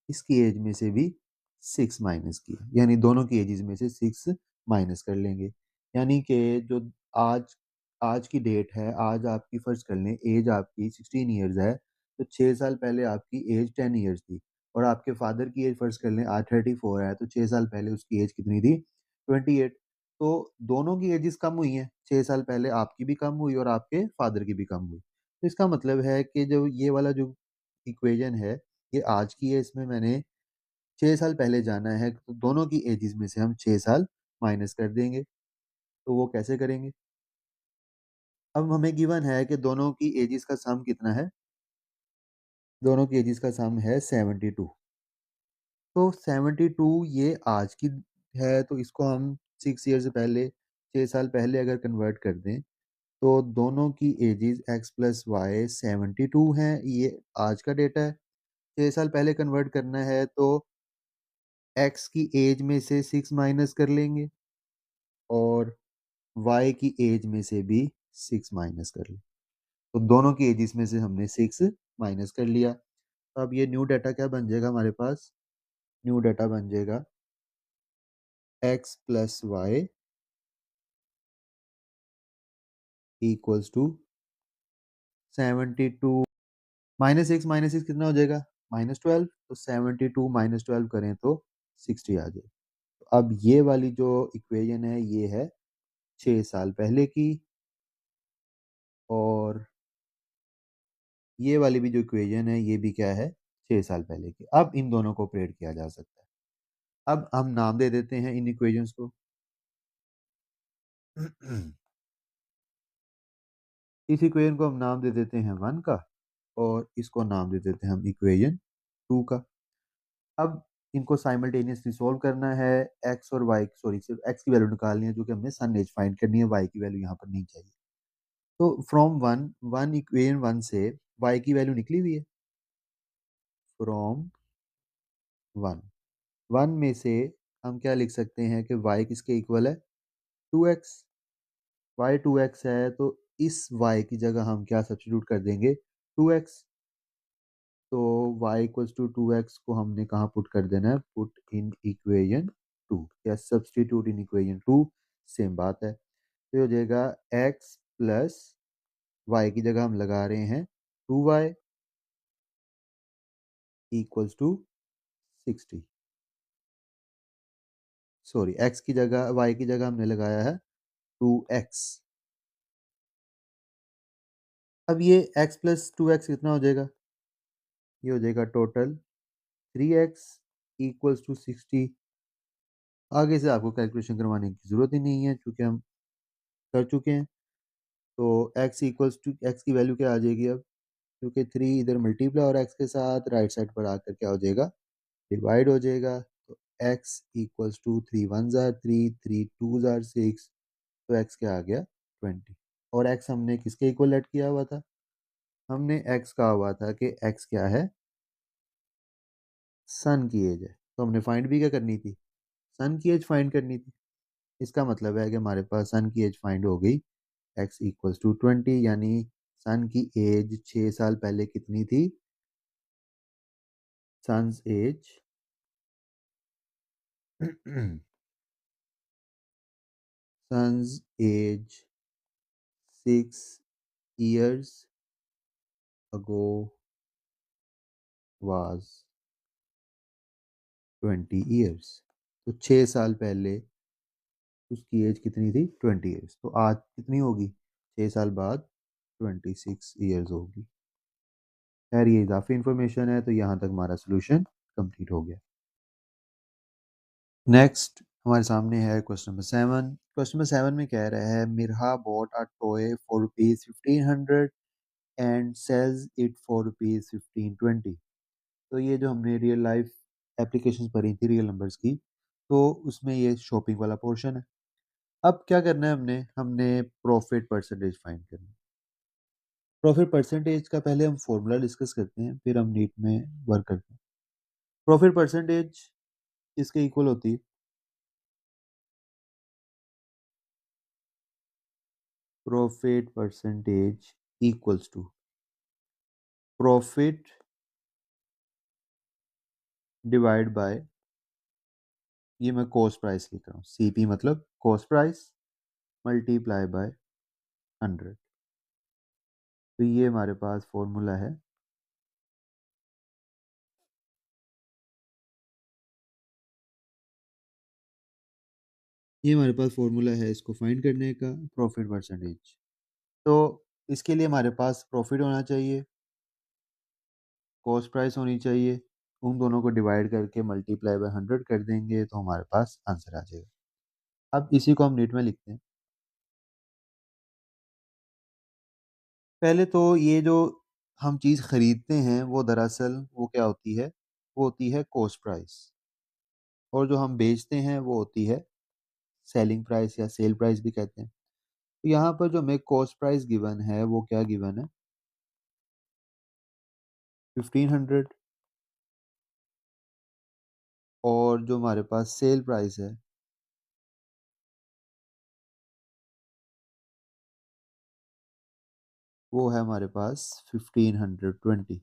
इसकी एज में से भी 6 माइनस किया, यानी दोनों की एजेस में से 6 माइनस कर लेंगे। यानी कि जो आज आज की डेट है, आज आपकी फ़र्ज़ कर लें एज आपकी 16 इयर्स है, तो 6 साल पहले आपकी एज 10 इयर्स थी और आपके फादर की एज फ़र्ज़ कर लें आज 34 है, तो 6 साल पहले उसकी एज कितनी थी? 28। तो दोनों की एजेस कम हुई हैं, 6 साल पहले आपकी भी कम हुई और आपके फादर की भी कम हुई। तो इसका मतलब है कि जो ये वाला जो इक्वेशन है, ये आज की है, इसमें मैंने 6 साल पहले जाना है, तो दोनों की एजेस में से हम 6 साल माइनस कर देंगे। तो वो कैसे करेंगे? अब हमें गिवन है कि दोनों की एजेस का सम कितना है? दोनों की एजेस का सम है 72। तो 72 ये आज की है, तो इसको हम 6 ईयर से पहले 6 साल पहले अगर कन्वर्ट कर दें, तो दोनों की एजेस x प्लस वाई 72 हैं, ये आज का डेटा है। 6 साल पहले कन्वर्ट करना है तो x की एज में से 6 माइनस कर लेंगे और y की एज में से भी 6 माइनस कर लें। तो दोनों की एजेस में से हमने 6 माइनस कर लिया। तो अब ये न्यू डाटा क्या बन जाएगा हमारे पास? न्यू डाटा बन जाएगा x plus Y equals to 72 minus 6 कितना हो जाएगा? -12। तो 72 माइनस 12 करें तो 60 आ जाए। अब ये वाली जो इक्वेशन है ये है 6 साल पहले की और ये वाली भी जो इक्वेशन है ये भी क्या है 6 साल पहले की। अब इन दोनों को ऑपरेट किया जा सकता है। अब हम नाम दे देते हैं इन इक्वेशंस को। इस इक्वेशन को हम नाम दे देते हैं 1 का और इसको नाम दे देते हैं हम इक्वेशन 2 का। अब इनको साइमल्टेनियसली सोल्व करना है। एक्स और वाई सॉरी सिर्फ एक्स की वैल्यू निकालनी है जो कि हमने सन एज फाइंड करनी है, वाई की वैल्यू यहाँ पर नहीं चाहिए। तो फ्रॉम वन वन इक्वेशन 1 से वाई की वैल्यू निकली हुई है। फ्रॉम 1 1 में से हम क्या लिख सकते हैं कि y किसके इक्वल है 2x। y 2x है तो इस y की जगह हम क्या सब्स्टिट्यूट कर देंगे 2x। तो y इक्वल्स टू 2x को हमने कहाँ पुट कर देना है, पुट इन इक्वेशन 2 या सब्स्टिट्यूट इन इक्वेशन 2, सेम बात है। तो ये हो जाएगा x प्लस y की जगह हम लगा रहे हैं 2y equals to 60। Sorry x की जगह y की जगह हमने लगाया है 2x। अब ये x प्लस 2x कितना हो जाएगा? ये हो जाएगा टोटल 3x इक्वल्स टू 60। आगे से आपको कैलकुलेशन करवाने की ज़रूरत ही नहीं है क्योंकि हम कर चुके हैं। तो x इक्वल्स टू x की वैल्यू क्या आ जाएगी अब? क्योंकि 3 इधर मल्टीप्लाई और x के साथ राइट साइड पर आकर क्या हो जाएगा? डिवाइड हो जाएगा। तो x equals to 3 1s are 3, 3 2s are 6, तो x क्या आ गया 20। और x हमने किसके इक्वल लेट किया हुआ था? हमने x कहा हुआ था कि x क्या है? सन की एज है। तो हमने फाइंड भी क्या करनी थी? सन की एज फाइंड करनी थी। इसका मतलब है कि हमारे पास सन की एज फाइंड हो गई x इक्वल्स टू 20, यानी सन की एज 6 साल पहले कितनी थी? Sons age sons age 6 years ago was 20 years। तो 6 साल पहले उसकी एज कितनी थी? 20 ईयर्स। तो आज कितनी होगी? 6 साल बाद 26 ईयर्स होगी। खैर ये इजाफी इंफॉर्मेशन है, तो यहाँ तक हमारा सोल्यूशन कंप्लीट हो गया। नेक्स्ट हमारे सामने है क्वेश्चन नंबर 7। क्वेश्चन नंबर 7 में कह रहा है मिरहा bought a toy for rupees 1500 and sells it for rupees 1520। तो ये जो हमने रियल लाइफ एप्लीकेशंस पढ़ी थी रियल नंबर्स की, तो उसमें ये शॉपिंग वाला पोर्शन है। अब क्या करना है, हमने हमने प्रॉफिट परसेंटेज फाइंड करना है। प्रॉफिट परसेंटेज का पहले हम फॉर्मूला डिस्कस करते हैं, फिर हम नीट में वर्क करते हैं। प्रॉफिट परसेंटेज इसके इक्वल होती है profit percentage equals to profit divide by, ये मैं कॉस्ट प्राइस लिख रहा हूँ, सीपी मतलब कॉस्ट प्राइस, मल्टीप्लाई बाय 100। तो ये हमारे पास फॉर्मूला है। ये हमारे पास फॉर्मूला है इसको फाइंड करने का, प्रॉफिट परसेंटेज। तो इसके लिए हमारे पास प्रॉफिट होना चाहिए, कॉस्ट प्राइस होनी चाहिए, उन दोनों को डिवाइड करके मल्टीप्लाई बाय 100 कर देंगे तो हमारे पास आंसर आ जाएगा। अब इसी को हम नीट में लिखते हैं। पहले तो ये जो हम चीज़ खरीदते हैं वो दरअसल वो क्या होती है, वो होती है कॉस्ट प्राइस, और जो हम बेचते हैं वो होती है सेलिंग प्राइस या सेल प्राइस भी कहते हैं। तो यहाँ पर जो हमें कॉस्ट प्राइस गिवन है वो क्या गिवन है? 1500। और जो हमारे पास सेल प्राइस है वो है हमारे पास 1520।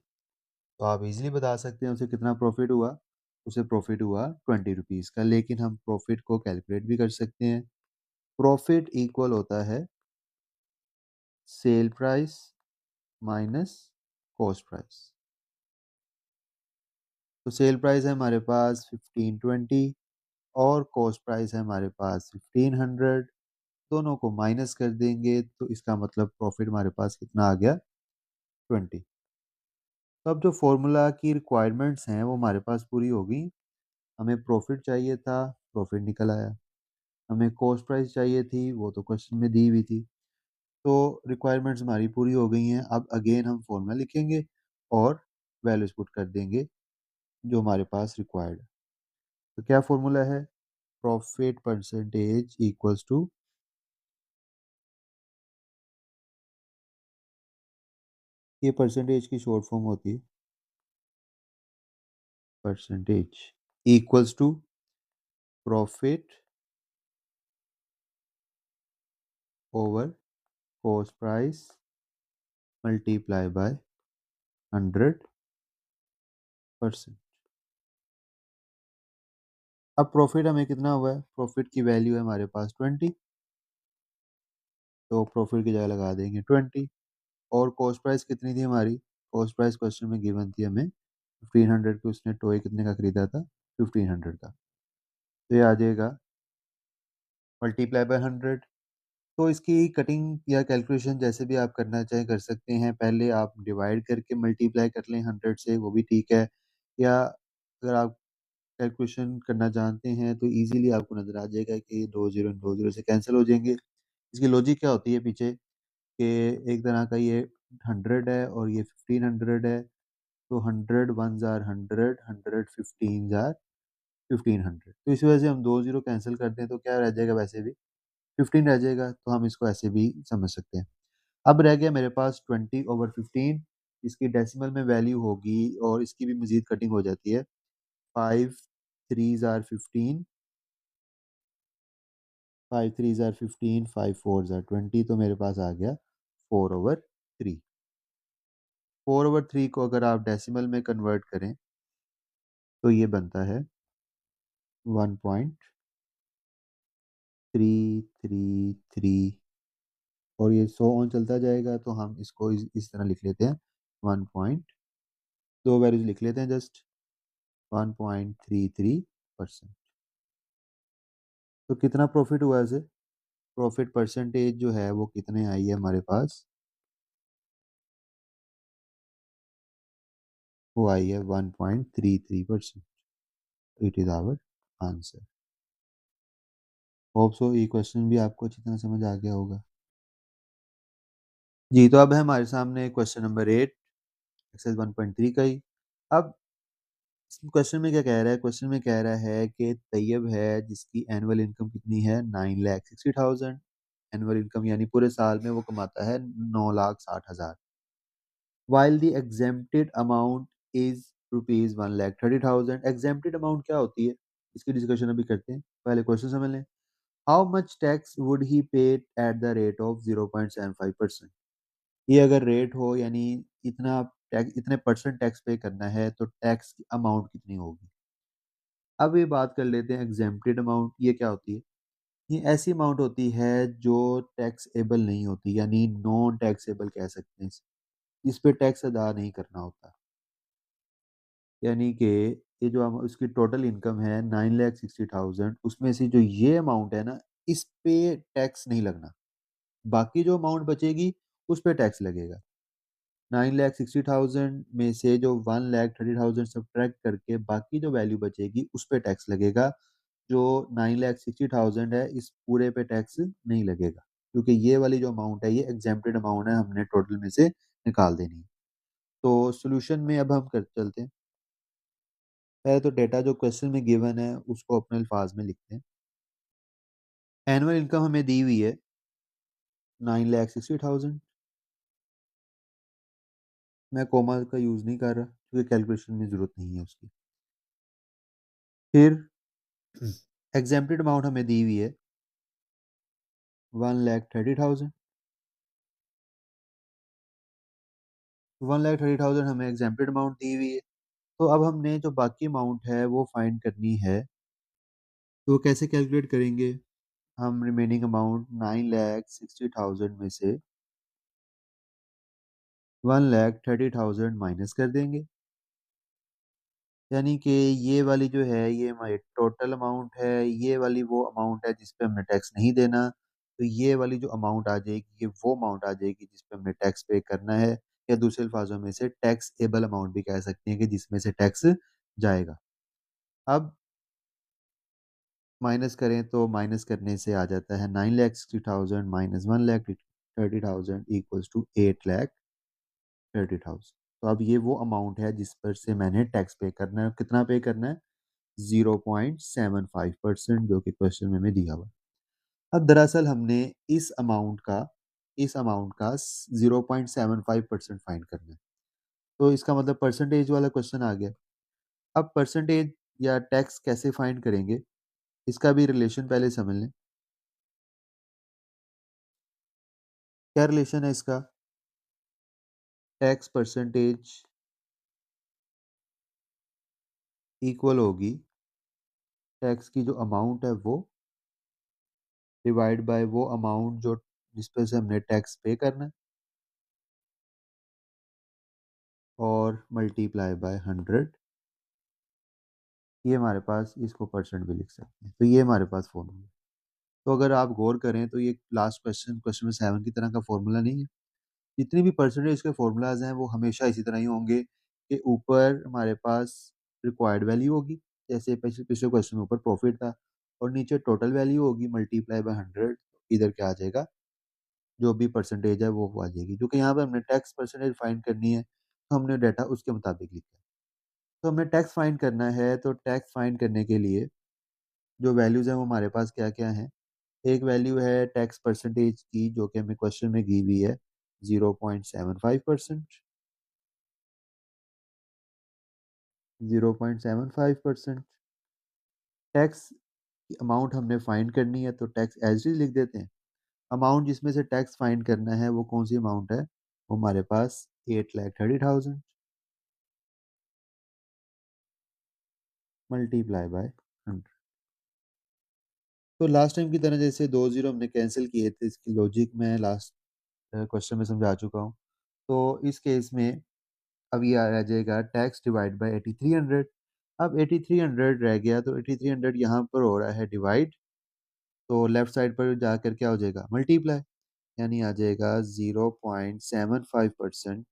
तो आप इजीली बता सकते हैं उसे कितना प्रॉफिट हुआ। उसे प्रॉफिट हुआ 20 रुपीज़ का, लेकिन हम प्रॉफिट को कैलकुलेट भी कर सकते हैं। प्रॉफिट इक्वल होता है sale price minus cost price. तो सेल प्राइस है हमारे पास 1520 और कॉस्ट प्राइस है हमारे पास 1500। दोनों को माइनस कर देंगे तो इसका मतलब प्रॉफिट हमारे पास कितना आ गया? 20। तो अब जो फॉर्मूला की रिक्वायरमेंट्स हैं वो हमारे पास पूरी हो गई। हमें प्रॉफिट चाहिए था, प्रॉफिट निकल आया। हमें कॉस्ट प्राइस चाहिए थी, वो तो क्वेश्चन में दी हुई थी। तो रिक्वायरमेंट्स हमारी पूरी हो गई हैं। अब अगेन हम फॉर्मूला लिखेंगे और वैल्यूज पुट कर देंगे जो हमारे पास रिक्वायर्ड है। तो क्या फॉर्मूला है? प्रॉफिट परसेंटेज इक्वल्स टू, ये परसेंटेज की शॉर्ट फॉर्म होती है, percentage equals to profit over cost price multiply by 100%। अब प्रॉफिट हमें कितना हुआ है? प्रॉफिट की वैल्यू है हमारे पास 20, तो प्रॉफिट की जगह लगा देंगे 20। और कॉस्ट प्राइस कितनी थी हमारी? कॉस्ट प्राइस क्वेश्चन में गिवन थी हमें 1500 की, उसने टॉय कितने का खरीदा था? 1500 का। तो ये आ जाएगा मल्टीप्लाई बाय 100। तो इसकी कटिंग या कैलकुलेशन जैसे भी आप करना चाहें कर सकते हैं। पहले आप डिवाइड करके मल्टीप्लाई कर लें 100 से, वो भी ठीक है। या अगर आप कैलकुलेशन करना जानते हैं तो इजीली आपको नज़र आ जाएगा कि ये दो जीरो से कैंसिल हो जाएंगे। इसकी लॉजिक क्या होती है पीछे, कि एक तरह का ये 100 है और ये 1500 है। तो 100 वन जार 100, 100 15 जार 1500। तो इसी वजह से हम दो जीरो कैंसिल करते हैं तो क्या रह जाएगा? वैसे भी 15 रह जाएगा, तो हम इसको ऐसे भी समझ सकते हैं। अब रह गया मेरे पास 20/15। इसकी डेसिमल में वैल्यू होगी और इसकी भी मजीद कटिंग हो जाती है। 5 3 जार 15, 5 3 जार 15, 5 4 जार 20। तो मेरे पास आ गया 4/3। 4/3 को अगर आप डेसिमल में कन्वर्ट करें तो ये बनता है 1.333। और ये 100 ऑन चलता जाएगा तो हम इसको इस तरह लिख लेते हैं 1 पॉइंट, दो वैल्यूज लिख लेते हैं जस्ट, 1.33%। तो कितना प्रॉफिट हुआ इसे? प्रॉफिट परसेंटेज जो है वो कितने आई है हमारे पास? वो आई है 1.33%। It is our answer. Hope so ये क्वेश्चन भी आपको अच्छी तरह समझ आ गया होगा। जी, तो अब है हमारे सामने क्वेश्चन नंबर 8 एक्सरसाइज 1.3 का ही। अब क्वेश्चन में क्या कह रहा है? क्वेश्चन में कह रहा है कि तैयब है जिसकी एनुअल इनकम कितनी है? 9,60,000। एनुअल इनकम यानी पूरे साल में वो कमाता है 9,60,000। while the exempted amount is rupees 1,30,000। exempted amount क्या होती है इसकी डिस्कशन अभी करते हैं, पहले क्वेश्चन समझ लें। how much tax would he pay at the rate of 0.75%। ये अगर रेट हो यानी इतना टैक्स, इतने परसेंट टैक्स पे करना है तो टैक्स की अमाउंट कितनी होगी। अब ये बात कर लेते हैं एग्जेम्प्टेड अमाउंट, ये क्या होती है? ये ऐसी अमाउंट होती है जो टैक्सेबल नहीं होती, यानी नॉन टैक्सेबल कह सकते हैं इस पे टैक्स अदा नहीं करना होता। यानी कि ये जो हम उसकी टोटल इनकम है 9,60,000, उसमें से जो ये अमाउंट है ना, इस पे टैक्स नहीं लगना। बाकी जो अमाउंट बचेगी उस पे टैक्स लगेगा। 9,60,000 में से जो 1,30,000 सब्ट्रैक्ट करके बाकी जो वैल्यू बचेगी उस पे टैक्स लगेगा। जो 9,60,000 है इस पूरे पे टैक्स नहीं लगेगा, क्योंकि ये वाली जो अमाउंट है ये एग्जेम्प्टेड अमाउंट है, हमने टोटल में से निकाल देनी है। तो सॉल्यूशन में अब हम कर चलते हैं। पहले तो डेटा जो क्वेश्चन में गिवन है उसको अपने अल्फाज में लिखते हैं। एनुअल इनकम हमें दी हुई है 9,60,000। मैं कोमा का यूज नहीं कर रहा क्योंकि कैलकुलेशन में जरूरत नहीं है उसकी। फिर एग्जेम्प्टेड अमाउंट हमें दी हुई है 1,30,000। 1,30,000 हमें एग्जेम्प्टेड अमाउंट दी हुई है। तो अब हमने जो बाकी अमाउंट है वो फाइंड करनी है। तो कैसे कैलकुलेट करेंगे? हम रिमेनिंग अमाउंट 9,60,000 में से 1,30,000 माइनस कर देंगे। यानी कि ये वाली जो है ये हमारी टोटल अमाउंट है, ये वाली वो अमाउंट है जिस पे हमने टैक्स नहीं देना। तो ये वाली जो अमाउंट आ जाएगी ये वो अमाउंट आ जाएगी जिस पे हमने टैक्स पे करना है, या दूसरे अल्फाजों में से टैक्स एबल अमाउंट भी कह सकते हैं कि जिसमें से टैक्स जाएगा। अब माइनस करें तो माइनस करने से आ जाता है 9,60,000 माइनस 1,30,000 इक्वल्स टू 8,30,000। तो अब ये वो अमाउंट है जिस पर से मैंने टैक्स पे करना है। कितना पे करना है? 0.75%, जो कि क्वेश्चन में हमें दिया हुआ है। अब दरअसल हमने इस अमाउंट का 0.75% फाइंड करना है। तो इसका मतलब परसेंटेज वाला क्वेश्चन आ गया। अब परसेंटेज या टैक्स कैसे फाइंड करेंगे, इसका भी रिलेशन पहले समझ लें। क्या रिलेशन है इसका? टैक्स परसेंटेज इक्वल होगी टैक्स की जो अमाउंट है वो डिवाइड बाय वो अमाउंट जो जिस पर से हमने टैक्स पे करना है, और मल्टीप्लाई बाय 100। ये हमारे पास, इसको परसेंट भी लिख सकते हैं। तो ये हमारे पास फॉर्मूला है। तो अगर आप गौर करें तो ये लास्ट क्वेश्चन, क्वेश्चन में 7 की तरह का फॉर्मूला नहीं है। जितनी भी परसेंटेज के फॉर्मूलाज हैं वो हमेशा इसी तरह ही होंगे कि ऊपर हमारे पास रिक्वायर्ड वैल्यू होगी, जैसे पिछले पिछले क्वेश्चन में ऊपर प्रॉफिट था, और नीचे टोटल वैल्यू होगी मल्टीप्लाई बाय 100। इधर क्या आ जाएगा? जो भी परसेंटेज है वो आ जाएगी। क्योंकि यहाँ पर हमने टैक्स परसेंटेज फाइंड करनी है तो हमने डाटा उसके मुताबिक लिखा है। तो हमें टैक्स फाइंड करना है, तो टैक्स फाइंड करने के लिए जो वैल्यूज हैं वो हमारे पास क्या क्या हैं? एक वैल्यू है टैक्स परसेंटेज की जो कि हमें क्वेश्चन में दी हुई है 0.75%। 0.75% टैक्स की अमाउंट हमने फाइंड करनी है, तो टैक्स एज इट लिख देते हैं। अमाउंट जिसमें से टैक्स फाइंड करना है वो कौन सी अमाउंट है? वो हमारे पास 8,30,000 मल्टीप्लाई बाय 100। तो लास्ट टाइम की तरह जैसे 2 जीरो हमने कैंसिल किए थे, इसकी लॉजिक मैं लास्ट क्वेश्चन में समझा चुका हूँ। तो इस केस में अब ये आ जाएगा टैक्स डिवाइड बाय 8,300। अब 8,300 रह गया, तो 8,300 यहाँ पर हो रहा है डिवाइड तो लेफ्ट साइड पर जाकर क्या हो जाएगा, मल्टीप्लाई, यानी आ जाएगा 0.75%,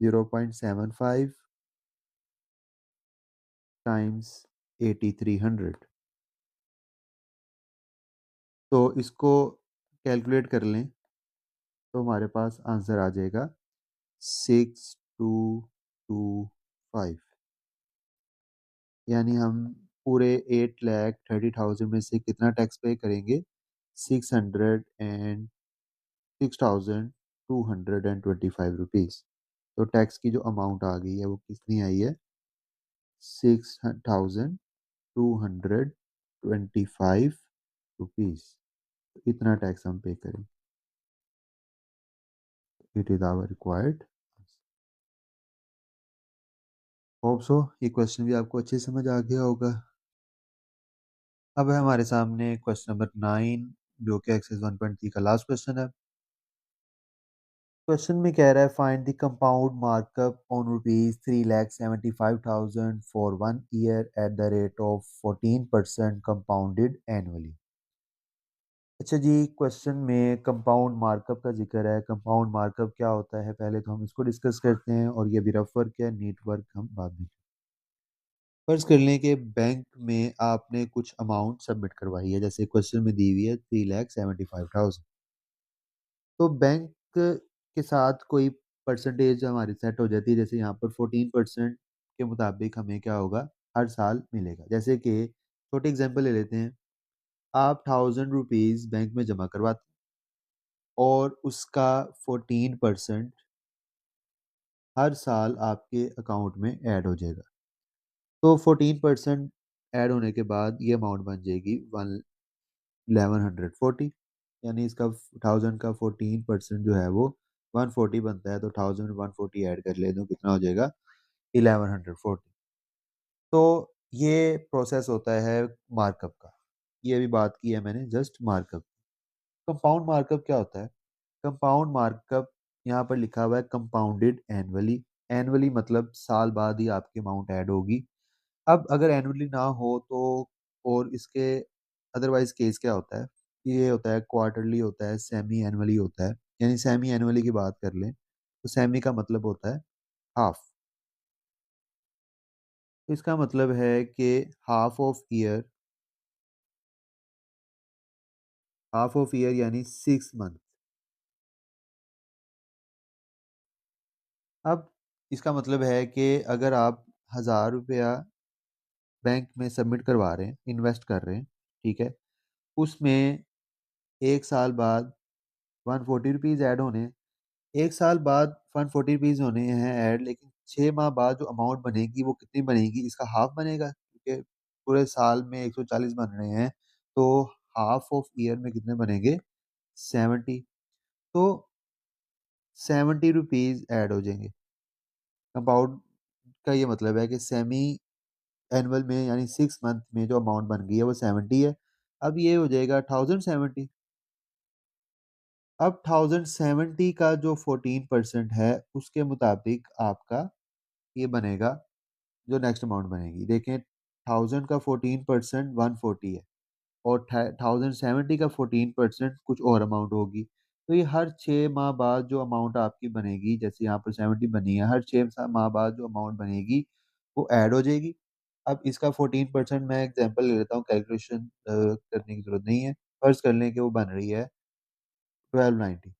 0.75 टाइम्स 8300। तो इसको कैलकुलेट कर लें तो हमारे पास आंसर आ जाएगा 6225। यानी हम पूरे 8,30,000 में से कितना टैक्स पे करेंगे, 606,225 रुपीज़। तो टैक्स की जो अमाउंट आ गई है वो कितनी आई है, 6,225 रुपीज़। इतना टैक्स हम पे करें। It is our required. Hope so ये क्वेश्चन भी आपको अच्छे समझ आ गया होगा। अब है हमारे सामने क्वेश्चन नंबर 9, जो कि एक्सरसाइज 1.3 का लास्ट क्वेश्चन है। क्वेश्चन में कह रहा है find the compound markup on rupees 3,75,000 for 1 year at the rate of 14% compounded annually. अच्छा जी, क्वेश्चन में कंपाउंड मार्कअप का जिक्र है। कंपाउंड मार्कअप क्या होता है, पहले तो हम इसको डिस्कस करते हैं, और ये भी रफ वर्क है, नीट वर्क हम बाद में। फर्ज कर लें कि बैंक में आपने कुछ अमाउंट सबमिट करवाई है, जैसे क्वेश्चन में दी हुई है 3,75,000। तो बैंक के साथ कोई परसेंटेज हमारी सेट हो जाती है, जैसे यहाँ पर 14% के मुताबिक हमें क्या होगा, हर साल मिलेगा। जैसे कि छोटे एग्जांपल ले लेते हैं, आप 1,000 रुपीज़ बैंक में जमा करवाते हैं और उसका 14% हर साल आपके अकाउंट में ऐड हो जाएगा। तो 14% ऐड होने के बाद ये अमाउंट बन जाएगी 1,140। यानी इसका 1,000 का 14% जो है वो 140 बनता है, तो 1,000 140 ऐड कर ले तो कितना हो जाएगा, 1,140। तो ये प्रोसेस होता है मार्कअप का। ये भी बात की है मैंने जस्ट मार्कअप। कंपाउंड मार्कअप क्या होता है, कंपाउंड मार्कअप यहाँ पर लिखा हुआ है कंपाउंडेड एनुअली। एनुअली मतलब साल बाद ही आपकी अमाउंट ऐड होगी। अब अगर एनुअली ना हो तो, और इसके अदरवाइज केस क्या होता है, ये होता है क्वार्टरली होता है, सेमी एनुअली होता है। यानी सेमी एनुअली की बात कर लें तो सेमी का मतलब होता है हाफ। तो इसका मतलब है कि half of year, half of year यानी 6 मंथ। अब इसका मतलब है कि अगर आप 1,000 रुपया बैंक में सबमिट करवा रहे हैं, इन्वेस्ट कर रहे हैं, ठीक है, उसमें एक साल बाद 140 रुपीज़ ऐड होने हैं। एक साल बाद 140 रुपीज़ होने हैं ऐड, लेकिन 6 माह बाद जो अमाउंट बनेगी वो कितनी बनेगी, इसका हाफ बनेगा, क्योंकि पूरे साल में 140 बन रहे हैं, तो हाफ ऑफ ईयर में कितने बनेंगे, 70। तो 70 रुपीज़ ऐड हो जाएंगे। कंपाउंड का ये मतलब है कि सेमी एनुअल में यानी 6 मंथ में जो अमाउंट बन गई है वो 70 है। अब ये हो जाएगा 1,070। अब 1,070 का जो 14% है उसके मुताबिक आपका ये बनेगा, जो नेक्स्ट अमाउंट बनेगी, देखें 1,000 का 14% 140 है, और 1,070 का 14% कुछ और अमाउंट होगी। तो ये हर 6 माह बाद जो अमाउंट आपकी बनेगी, जैसे यहाँ पर 70 बनी है, हर 6 माह बाद जो अमाउंट बनेगी वो ऐड हो जाएगी। अब इसका 14% मैं एग्जांपल ले लेता हूँ, कैलकुलेशन करने की जरूरत नहीं है। फर्ज कर लें कि वो बन रही है 1290।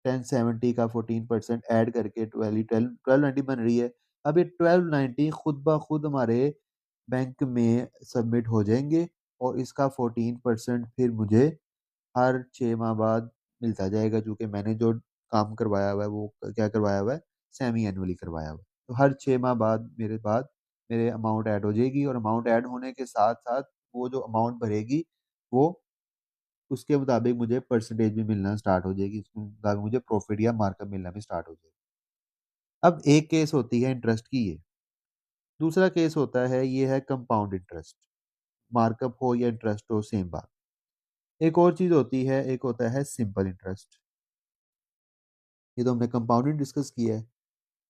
1070 का 14% ऐड करके 1290 बन रही है। अब ये 1290 खुद ब खुद हमारे बैंक में सबमिट हो जाएंगे, और इसका 14% फिर मुझे हर 6 माह बाद मिलता जाएगा, क्योंकि मैंने जो काम करवाया हुआ है वो क्या करवाया हुआ है, सेमी एनुअली करवाया हुआ है। तो हर 6 माह बाद मेरे अमाउंट ऐड हो जाएगी, और अमाउंट ऐड होने के साथ साथ वो जो अमाउंट भरेगी वो उसके मुताबिक मुझे परसेंटेज भी मिलना स्टार्ट हो जाएगी, उसके मुताबिक मुझे प्रॉफिट या मार्कअप मिलना भी स्टार्ट हो जाएगा। अब एक केस होती है इंटरेस्ट की ये, दूसरा केस होता है ये है कंपाउंड इंटरेस्ट। मार्कअप हो या इंटरेस्ट हो, सेम बात। एक और चीज होती है, एक होता है सिंपल इंटरेस्ट। ये तो हमने कंपाउंडिंग डिस्कस किया है।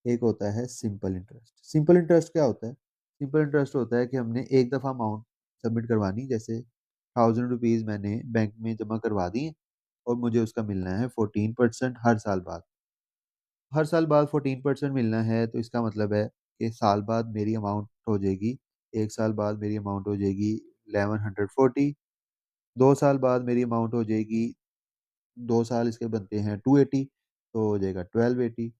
एक होता है सिंपल इंटरेस्ट। सिंपल इंटरेस्ट क्या होता है, सिंपल इंटरेस्ट होता है कि हमने एक दफ़ा अमाउंट सबमिट करवानी, जैसे 1000 रुपीज़ मैंने बैंक में जमा करवा दी और मुझे उसका मिलना है 14% हर साल बाद। हर साल बाद 14% मिलना है तो इसका मतलब है कि साल बाद मेरी अमाउंट हो जाएगी, 1 साल बाद मेरी अमाउंट हो जाएगी 1140, 2 साल बाद मेरी अमाउंट हो जाएगी, 2 साल इसके बनते हैं 280, तो हो जाएगा 1280।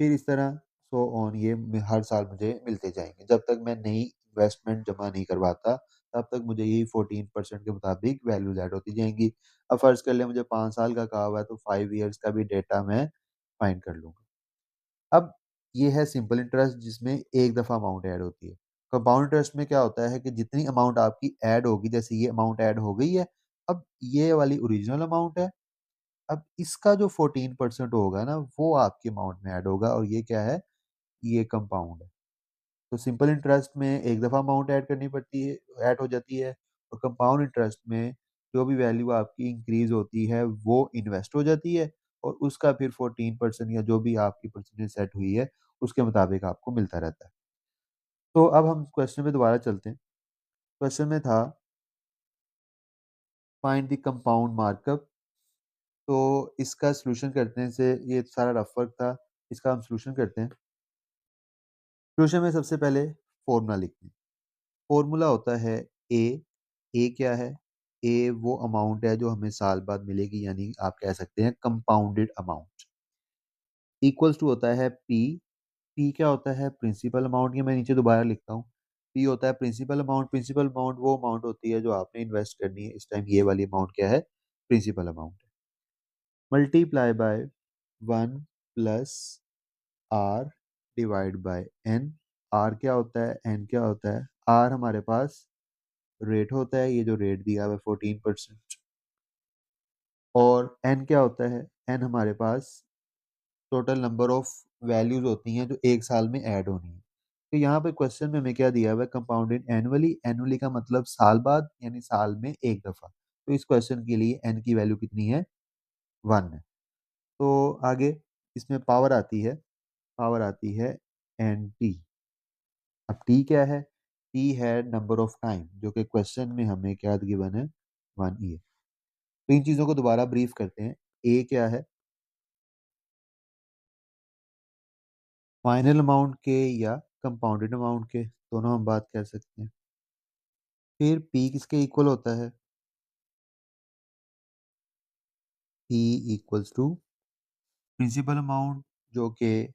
फिर इस तरह सो ऑन ये हर साल मुझे मिलते जाएंगे जब तक मैं नई इन्वेस्टमेंट जमा नहीं करवाता, तब तक मुझे यही 14% के मुताबिक वैल्यूज ऐड होती जाएंगी। अब फर्ज कर ले मुझे 5 साल का कहा हुआ है तो 5 ईयर्स का भी डेटा मैं फाइंड कर लूंगा। अब ये है सिंपल इंटरेस्ट जिसमें एक दफा अमाउंट ऐड होती है। कंपाउंड इंटरेस्ट में क्या होता है कि जितनी अमाउंट आपकी ऐड होगी, जैसे ये अमाउंट ऐड हो गई है, अब ये वाली ओरिजिनल अमाउंट है, अब इसका जो 14% होगा ना वो आपके अमाउंट में ऐड होगा, और ये क्या है, ये कंपाउंड है। तो सिंपल इंटरेस्ट में एक दफा अमाउंट ऐड करनी पड़ती है, ऐड हो जाती है, और कंपाउंड इंटरेस्ट में जो भी वैल्यू आपकी इंक्रीज होती है वो इन्वेस्ट हो जाती है, और उसका फिर 14% या जो भी आपकी परसेंटेज सेट हुई है उसके मुताबिक आपको मिलता रहता है। तो अब हम क्वेश्चन में दोबारा चलते हैं। क्वेश्चन में था फाइंड द कंपाउंड मार्कअप। तो इसका सॉल्यूशन करते हैं, से ये सारा रफ वर्क था, इसका हम सॉल्यूशन करते हैं। सॉल्यूशन में सबसे पहले फॉर्मूला लिखते हैं। फॉर्मूला होता है ए। ए क्या है? ए वो अमाउंट है जो हमें साल बाद मिलेगी, यानी आप कह सकते हैं कंपाउंडेड अमाउंट। इक्वल्स टू होता है पी। पी क्या होता है? Principal amount. ये मैं नीचे दोबारा लिखता हूँ। पी होता है प्रिंसिपल अमाउंट। प्रिंसिपल अमाउंट वो अमाउंट होती है जो आपने इन्वेस्ट करनी है। इस टाइम ये वाली अमाउंट क्या है? Principal amount. Multiply by 1 + R divide by N. R क्या होता है? एन क्या होता है? आर हमारे पास रेट होता है, ये जो रेट दिया हुआ है 14%। और एन क्या होता है? एन हमारे पास टोटल नंबर ऑफ वैल्यूज होती हैं जो एक साल में ऐड होनी है। तो यहाँ पे क्वेश्चन में हमें क्या दिया हुआ है? Compounded annually. एनुअली का मतलब साल बाद, यानी साल में एक दफा। तो इस क्वेश्चन के लिए एन की वैल्यू कितनी है? 1 है। तो आगे इसमें पावर आती है, पावर आती है एन टी। अब टी क्या है? टी है नंबर ऑफ टाइम, जो कि क्वेश्चन में हमें क्या गिवन है? 1 ईयर। तो इन चीजों को दोबारा ब्रीफ करते हैं। ए क्या है? फाइनल अमाउंट के या कंपाउंडेड अमाउंट के, दोनों हम बात कर सकते हैं। फिर पी किसके इक्वल होता है? P equals to principal amount, जो कि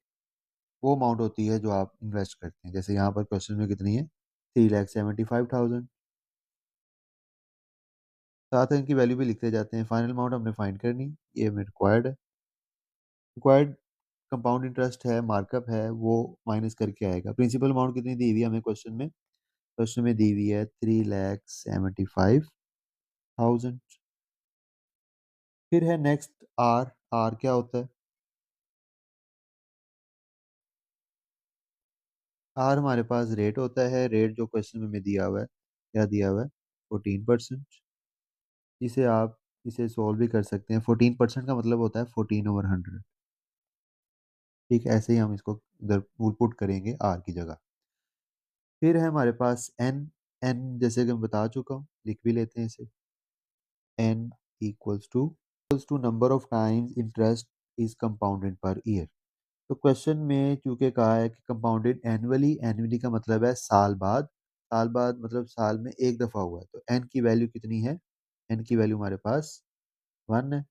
वो अमाउंट होती है जो आप इन्वेस्ट करते हैं। जैसे यहाँ पर क्वेश्चन में कितनी है? 3,75,000। साथ में इनकी वैल्यू भी लिखते जाते हैं। फाइनल अमाउंट हमने फाइंड करनी, ये हमें रिक्वायर्ड है। रिक्वायर्ड कंपाउंड इंटरेस्ट है, मार्कअप है, वो माइनस करके आएगा। प्रिंसिपल अमाउंट कितनी दी हुई है हमें क्वेश्चन में? क्वेश्चन में दी हुई है 3,75,000। फिर है नेक्स्ट आर। आर क्या होता है? आर हमारे पास रेट होता है। रेट जो क्वेश्चन में हमें दिया हुआ है, क्या दिया हुआ है? 14%। जिसे आप इसे सॉल्व भी कर सकते हैं। 14% का मतलब होता है 14/100। ठीक, ऐसे ही हम इसको इधर पुट करेंगे आर की जगह। फिर है हमारे पास एन। एन जैसे कि मैं बता चुका हूँ, लिख भी लेते हैं इसे। N equals to number of times interest is compounded per year. तो क्वेश्चन में चूंकि कहा है कि कंपाउंडेड एनुअली, एनुअली का मतलब है साल बाद। साल बाद मतलब साल में एक दफा हुआ है। तो एन की वैल्यू कितनी है? एन की वैल्यू हमारे पास 1 है।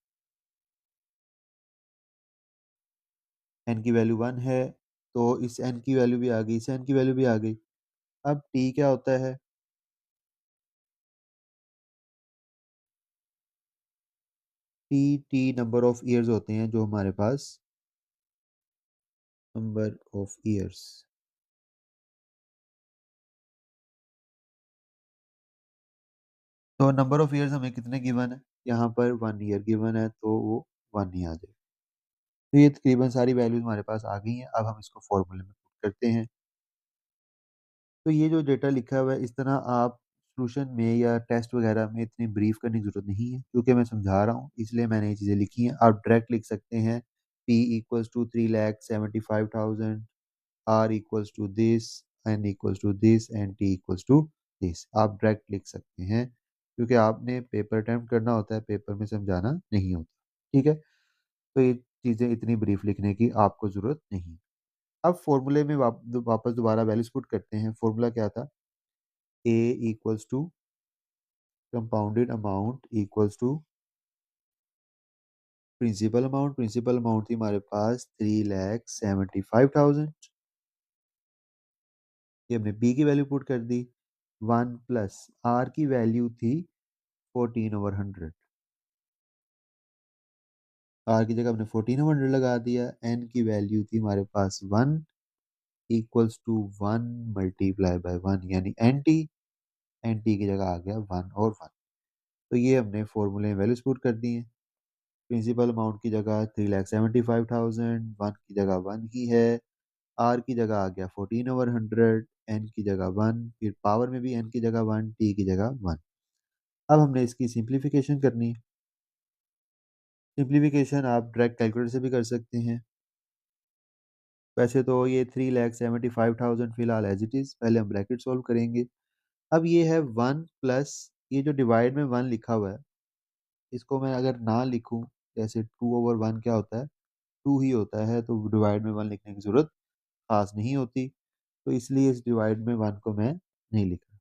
एन की वैल्यू 1 है, तो इस एन की वैल्यू भी आ गई, इस एन की वैल्यू भी आ गई। अब टी क्या होता है? T, T number of years होते हैं जो हमारे पास, नंबर ऑफ ईयर्स। तो नंबर ऑफ ईयर्स हमें कितने गिवन है? यहाँ पर 1 ईयर गिवन है, तो वो 1 ही आ जाए। तो ये तकरीबन सारी वैल्यूज हमारे पास आ गई हैं। अब हम इसको फॉर्मूले में पुट करते हैं। तो ये जो डेटा लिखा हुआ है, इस तरह आप सॉल्यूशन में या टेस्ट वगैरह में इतनी ब्रीफ करने की जरूरत नहीं है, क्योंकि मैं समझा रहा हूँ इसलिए मैंने ये चीज़ें लिखी हैं। आप डायरेक्ट लिख सकते हैं P equals to 3,75,000, R equals to this, N equals to this and T equals to this. आप डायरेक्ट लिख सकते हैं। क्योंकि आपने पेपर अटेम्प्ट करना होता है, पेपर में समझाना नहीं होता। ठीक है, तो ये चीज़ें इतनी ब्रीफ लिखने की आपको ज़रूरत नहीं। अब फॉर्मूले में वापस दोबारा वैल्यूज पुट करते हैं। फॉर्मूला क्या था? A equals to compounded amount equals to principal amount. Principal amount थी हमारे पास 3,75,000। ये हमने बी की वैल्यू पुट कर दी। 1 प्लस आर की वैल्यू थी 14/100। आर की जगह हमने 14/100 लगा दिया। एन की वैल्यू थी हमारे पास 1 इक्वल्स टू 1 मल्टीप्लाई बाय 1 यानी एन टी। एन टी की जगह आ गया 1 और 1। तो ये हमने फॉर्मूले में वैल्यूज पुट कर दी हैं। प्रिंसिपल अमाउंट की जगह 3,75,000, 1 की जगह 1 ही है। आर की जगह आ गया 14/100, एन की जगह 1, फिर पावर में भी एन की जगह 1, टी की जगह 1। अब हमने इसकी सिंप्लीफिकेशन करनी है। सिंप्लीफिकेशन आप डायरेक्ट कैलकुलेटर से भी कर सकते हैं। वैसे तो ये 3,75,000 फिलहाल एज इट इज़, पहले हम ब्रैकेट सॉल्व करेंगे। अब ये है 1 प्लस ये जो डिवाइड में 1 लिखा हुआ है, इसको मैं अगर ना लिखूं, जैसे 2/1 क्या होता है? 2 ही होता है, तो डिवाइड में 1 लिखने की ज़रूरत खास नहीं होती। तो इसलिए इस डिवाइड में 1 को मैं नहीं लिख रहा,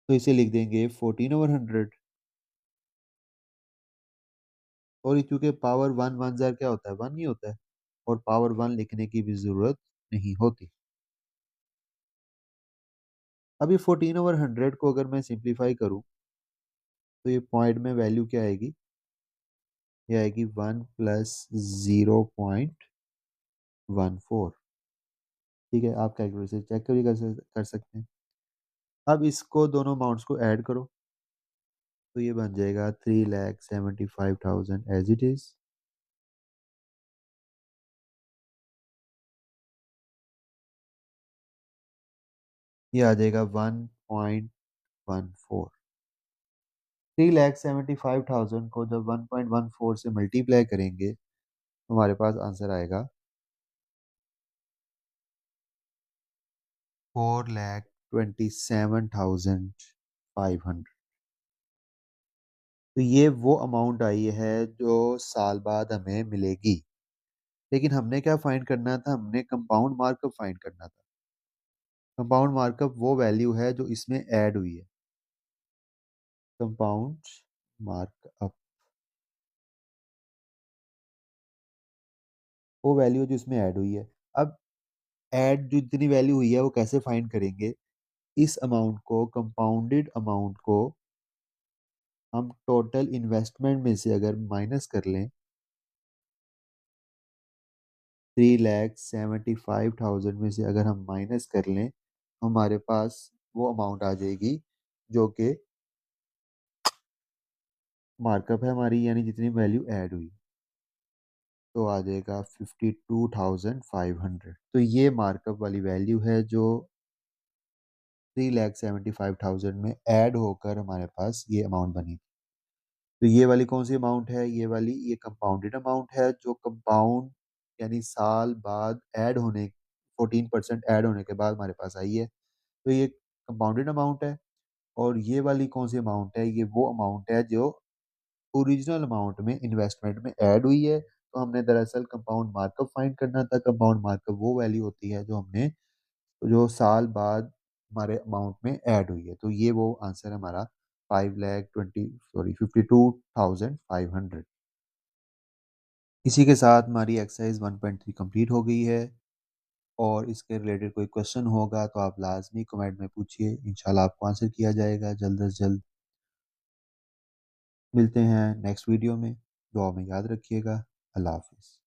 तो इसे लिख देंगे 14/100। और ये चूंकि पावर 1 1 ज़ार क्या होता है? 1 ही होता है, और पावर 1 लिखने की भी ज़रूरत नहीं होती। अब ये 14/100 को अगर मैं सिंप्लीफाई करूं, तो ये पॉइंट में वैल्यू क्या आएगी? ये आएगी 1 प्लस 0.14। ठीक है, आप कैलकुलेटर से चेक भी कर सकते हैं। अब इसको दोनों अमाउंट्स को ऐड करो, तो ये बन जाएगा 3,75,000 एज इट इज। ये आ जाएगा 1.14। 3,75,000 को जब 1.14 से मल्टीप्लाई करेंगे, तो हमारे पास आंसर आएगा 4,27,500। तो ये वो अमाउंट आई है जो साल बाद हमें मिलेगी। लेकिन हमने क्या फाइंड करना था? हमने कंपाउंड मार्कअप फाइंड करना था। कंपाउंड मार्कअप वो वैल्यू है जो इसमें ऐड हुई है। कंपाउंड मार्कअप वो वैल्यू जो इसमें ऐड हुई है। अब ऐड जो जितनी वैल्यू हुई है वो कैसे फाइंड करेंगे? इस अमाउंट को, कंपाउंडेड अमाउंट को, हम टोटल इन्वेस्टमेंट में से अगर माइनस कर लें, 3,75,000 में से अगर हम माइनस कर लें, हमारे पास वो अमाउंट आ जाएगी जो कि मार्कअप है हमारी, यानी जितनी वैल्यू ऐड हुई, तो आ जाएगा 52,500। तो ये मार्कअप वाली वैल्यू है जो 3,75,000 में ऐड होकर हमारे पास ये अमाउंट बनी। तो ये वाली कौन सी अमाउंट है? ये वाली ये कंपाउंडेड अमाउंट है, जो कंपाउंड यानी साल बाद ऐड होने 14% ऐड होने के बाद हमारे पास आई है। तो ये कंपाउंडेड अमाउंट है। और ये वाली कौन सी अमाउंट है? ये वो अमाउंट है जो ओरिजिनल अमाउंट में इन्वेस्टमेंट में ऐड हुई है। तो हमने दरअसल कंपाउंड मार्कअप फाइंड करना था। कंपाउंड मार्कअप वो वैल्यू होती है जो हमने जो साल बाद हमारे अमाउंट में ऐड हुई है। तो ये वो आंसर है हमारा 52,500। इसी के साथ हमारी एक्सरसाइज 1.3 कंप्लीट हो गई है। और इसके रिलेटेड कोई क्वेश्चन होगा तो आप लाजमी कमेंट में पूछिए, इंशाल्लाह आपको आंसर किया जाएगा जल्द से जल्द। मिलते हैं नेक्स्ट वीडियो में। दुआ में याद रखिएगा। अल्लाह हाफिज़।